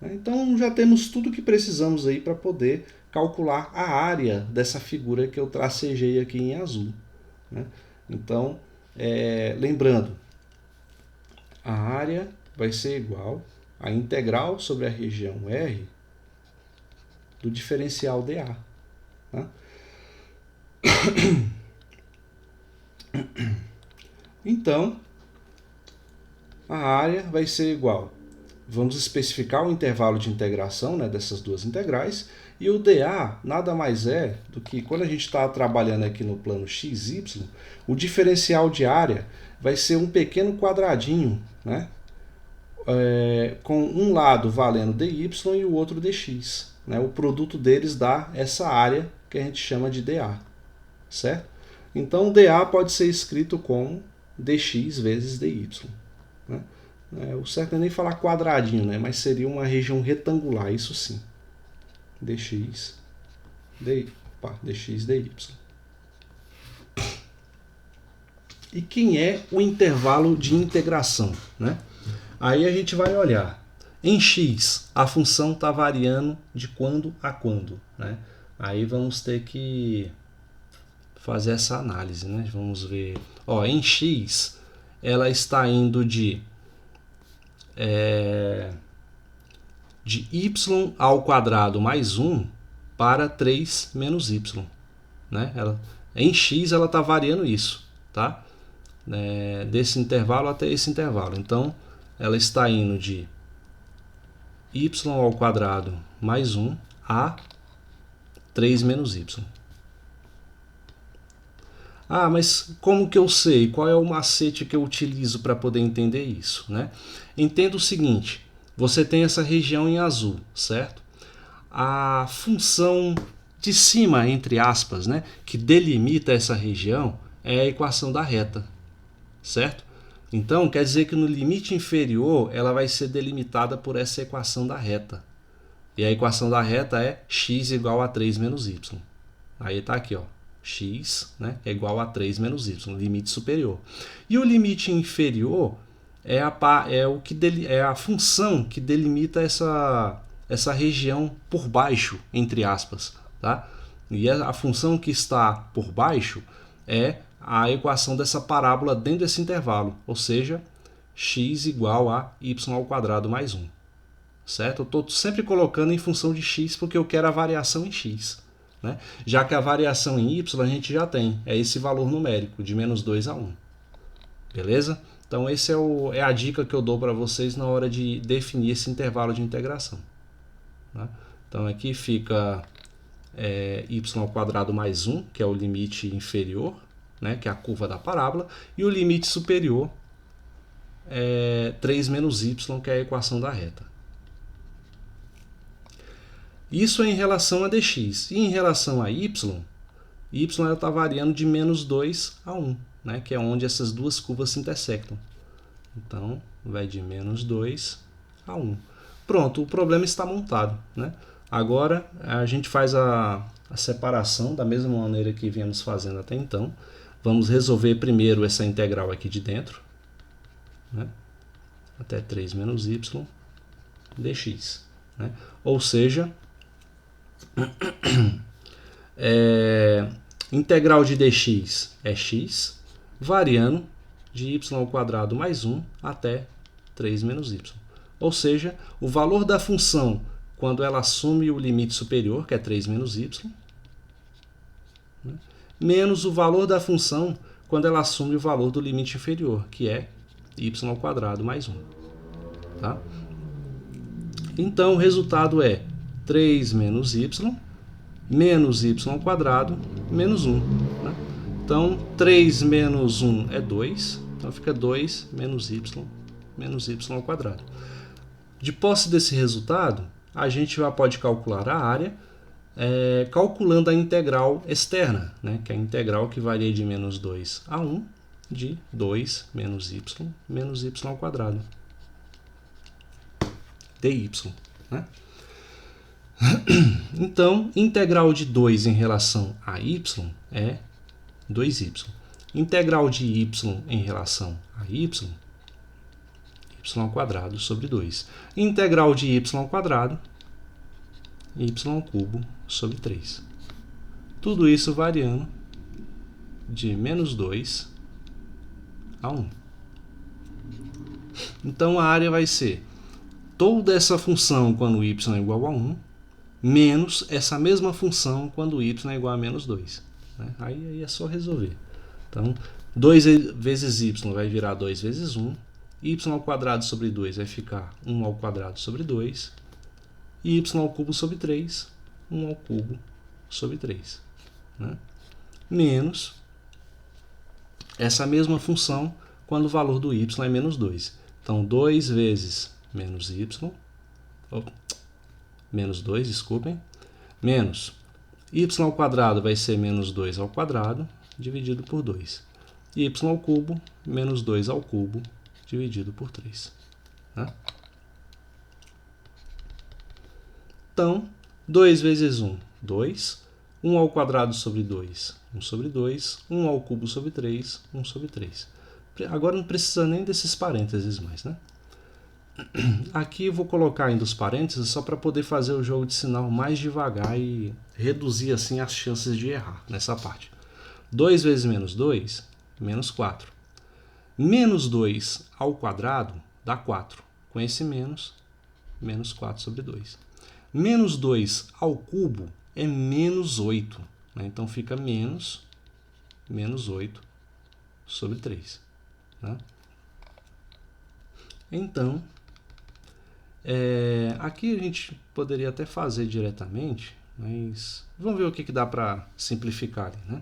Então já temos tudo que precisamos aí para poder calcular a área dessa figura que eu tracejei aqui em azul. Né? Então, lembrando, a área vai ser igual à integral sobre a região R do diferencial dA. Tá? Então, a área vai ser igual. Vamos especificar o intervalo de integração, né, dessas duas integrais. E o dA nada mais é do que, quando a gente está trabalhando aqui no plano xy, o diferencial de área vai ser um pequeno quadradinho, né, com um lado valendo dy e o outro dx. Né? O produto deles dá essa área que a gente chama de dA. Certo? Então, dA pode ser escrito como dx vezes dy. Né? O certo não é nem falar quadradinho, né? Mas seria uma região retangular, isso sim. dx dy. E quem é o intervalo de integração, né? Aí a gente vai olhar. Em x, a função está variando de quando a quando, né? Aí vamos ter que fazer essa análise, né? Vamos ver. Ó, em x, ela está indo de y ao quadrado mais 1 para 3 menos y, né? Em x ela está variando isso, tá? Desse intervalo até esse intervalo. Então, ela está indo de y ao quadrado mais 1 a 3 menos y. Ah, mas como que eu sei? Qual é o macete que eu utilizo para poder entender isso, né? Entenda o seguinte, você tem essa região em azul, certo? A função de cima, entre aspas, né, que delimita essa região é a equação da reta, certo? Então, quer dizer que no limite inferior ela vai ser delimitada por essa equação da reta. E a equação da reta é x igual a 3 menos y. Aí está aqui, ó, x, né, é igual a 3 menos y, limite superior. E o limite inferior é a função que delimita essa região por baixo, entre aspas, tá? E a função que está por baixo é a equação dessa parábola dentro desse intervalo, ou seja, x igual a y ao quadrado mais 1. Certo? Eu estou sempre colocando em função de x porque eu quero a variação em x, né? Já que a variação em y a gente já tem, é esse valor numérico, de menos 2 a 1. Beleza? Então, esse é a dica que eu dou para vocês na hora de definir esse intervalo de integração. Tá? Então, aqui fica y ao quadrado mais 1, que é o limite inferior, né, que é a curva da parábola, e o limite superior é 3 menos y, que é a equação da reta. Isso é em relação a dx. E em relação a y está variando de menos 2 a 1, né, que é onde essas duas curvas se intersectam. Então, vai de menos 2 a 1. Pronto, o problema está montado, né? Agora, a gente faz a separação da mesma maneira que viemos fazendo até então. Vamos resolver primeiro essa integral aqui de dentro, né? Até 3 menos y dx. Né? Ou seja, integral de dx é x, variando de y ao quadrado mais 1 até 3 menos y. Ou seja, o valor da função quando ela assume o limite superior, que é 3 menos y, né, menos o valor da função quando ela assume o valor do limite inferior, que é y ao quadrado mais 1. Tá? Então, o resultado é 3 menos y ao quadrado menos 1. Né? Então, 3 menos 1 é 2, então fica 2 menos y ao quadrado. De posse desse resultado, a gente já pode calcular a área calculando a integral externa, né? Que é a integral que varia de menos 2 a 1 de 2 menos y ao quadrado dy. Né? Então, integral de 2 em relação a y é 2y. Integral de y em relação a y ao quadrado sobre 2. Integral de y ao quadrado, y ao cubo sobre 3. Tudo isso variando de menos 2 a 1. Então, a área vai ser toda essa função quando y é igual a 1, menos essa mesma função quando y é igual a menos 2. Né? Aí é só resolver. Então, 2 vezes y vai virar 2 vezes 1. Y ao quadrado sobre 2 vai ficar 1 ao quadrado sobre 2. E y ao cubo sobre 3, 1 ao cubo sobre 3. Né? Menos essa mesma função quando o valor do y é menos 2. Então, 2 vezes menos y, menos 2, desculpem, menos y ao quadrado vai ser menos 2 ao quadrado, dividido por 2. Y ao cubo, menos 2 ao cubo, dividido por 3. Né? Então, 2 vezes 1, 2. 1 ao quadrado sobre 2, 1 sobre 2. 1 ao cubo sobre 3, 1 sobre 3. Agora não precisa nem desses parênteses mais, né? Aqui eu vou colocar ainda os parênteses só para poder fazer o jogo de sinal mais devagar e reduzir assim as chances de errar nessa parte. 2 vezes menos 2, menos 4. Menos 2 ao quadrado dá 4. Com esse menos, menos 4 sobre 2. Menos 2 ao cubo é menos 8. Né? Então fica menos 8 sobre 3. Né? Então, aqui a gente poderia até fazer diretamente, mas vamos ver o que dá para simplificar ali. Né?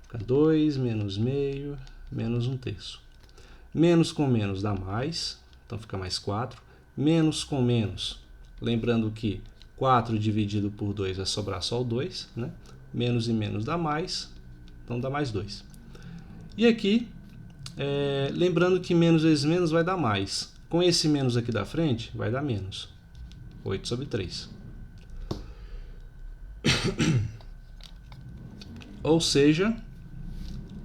Fica 2 menos meio menos 1/3. Menos com menos dá mais, então fica mais 4. Menos com menos, lembrando que 4 dividido por 2 vai sobrar só o 2. Né? Menos e menos dá mais, então dá mais 2. E aqui, lembrando que menos vezes menos vai dar mais. Com esse menos aqui da frente, vai dar menos. 8 sobre 3. Ou seja,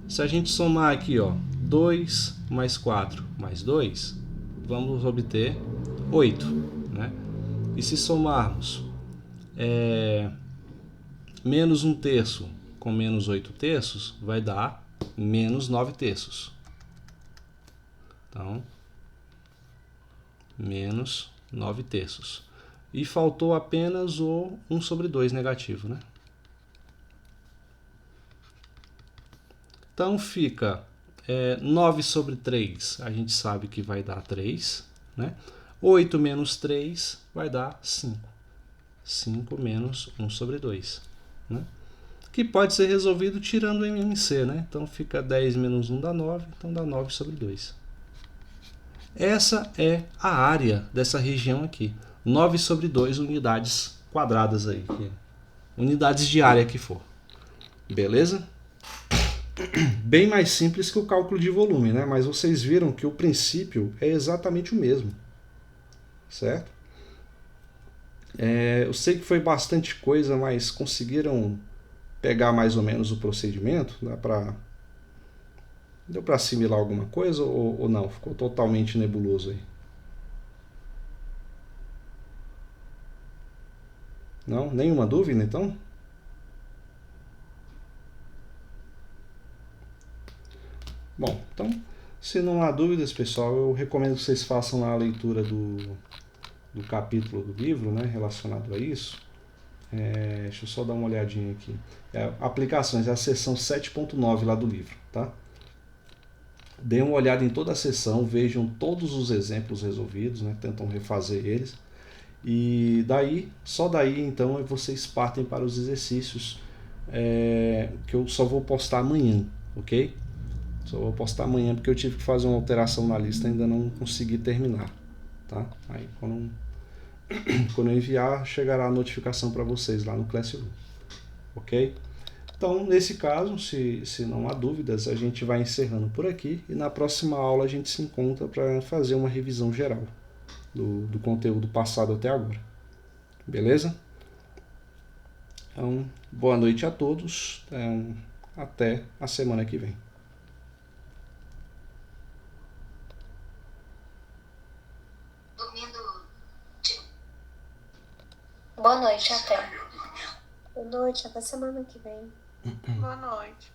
se a gente somar aqui, ó, 2 mais 4 mais 2, vamos obter 8. Né? E se somarmos menos 1/3 com menos 8/3, vai dar menos 9/3. Então, menos 9/3. E faltou apenas o 1 sobre 2 negativo, né? Então fica 9 sobre 3, a gente sabe que vai dar 3. Né? 8 menos 3 vai dar 5. 5 menos 1 sobre 2. Né? Que pode ser resolvido tirando o m em c. Né? Então fica 10 menos 1 dá 9, então dá 9 sobre 2. Essa é a área dessa região aqui. 9 sobre 2 unidades quadradas aí. Unidades de área que for. Beleza? Bem mais simples que o cálculo de volume, né? Mas vocês viram que o princípio é exatamente o mesmo. Certo? Eu sei que foi bastante coisa, mas conseguiram pegar mais ou menos o procedimento? Deu para assimilar alguma coisa ou não? Ficou totalmente nebuloso aí? Não? Nenhuma dúvida, então? Bom, então, se não há dúvidas, pessoal, eu recomendo que vocês façam lá a leitura do capítulo do livro, né, relacionado a isso. Deixa eu só dar uma olhadinha aqui. Aplicações, é a seção 7.9 lá do livro, tá? Deem uma olhada em toda a seção, vejam todos os exemplos resolvidos, né? Tentam refazer eles. E daí, só daí então vocês partem para os exercícios que eu só vou postar amanhã, ok? Só vou postar amanhã porque eu tive que fazer uma alteração na lista e ainda não consegui terminar, tá? Aí quando eu enviar, chegará a notificação para vocês lá no Classroom, ok? Então, nesse caso, se não há dúvidas, a gente vai encerrando por aqui e na próxima aula a gente se encontra para fazer uma revisão geral do conteúdo passado até agora. Beleza? Então, boa noite a todos. Até a semana que vem. Boa noite, até. Boa noite, até semana que vem. Boa noite.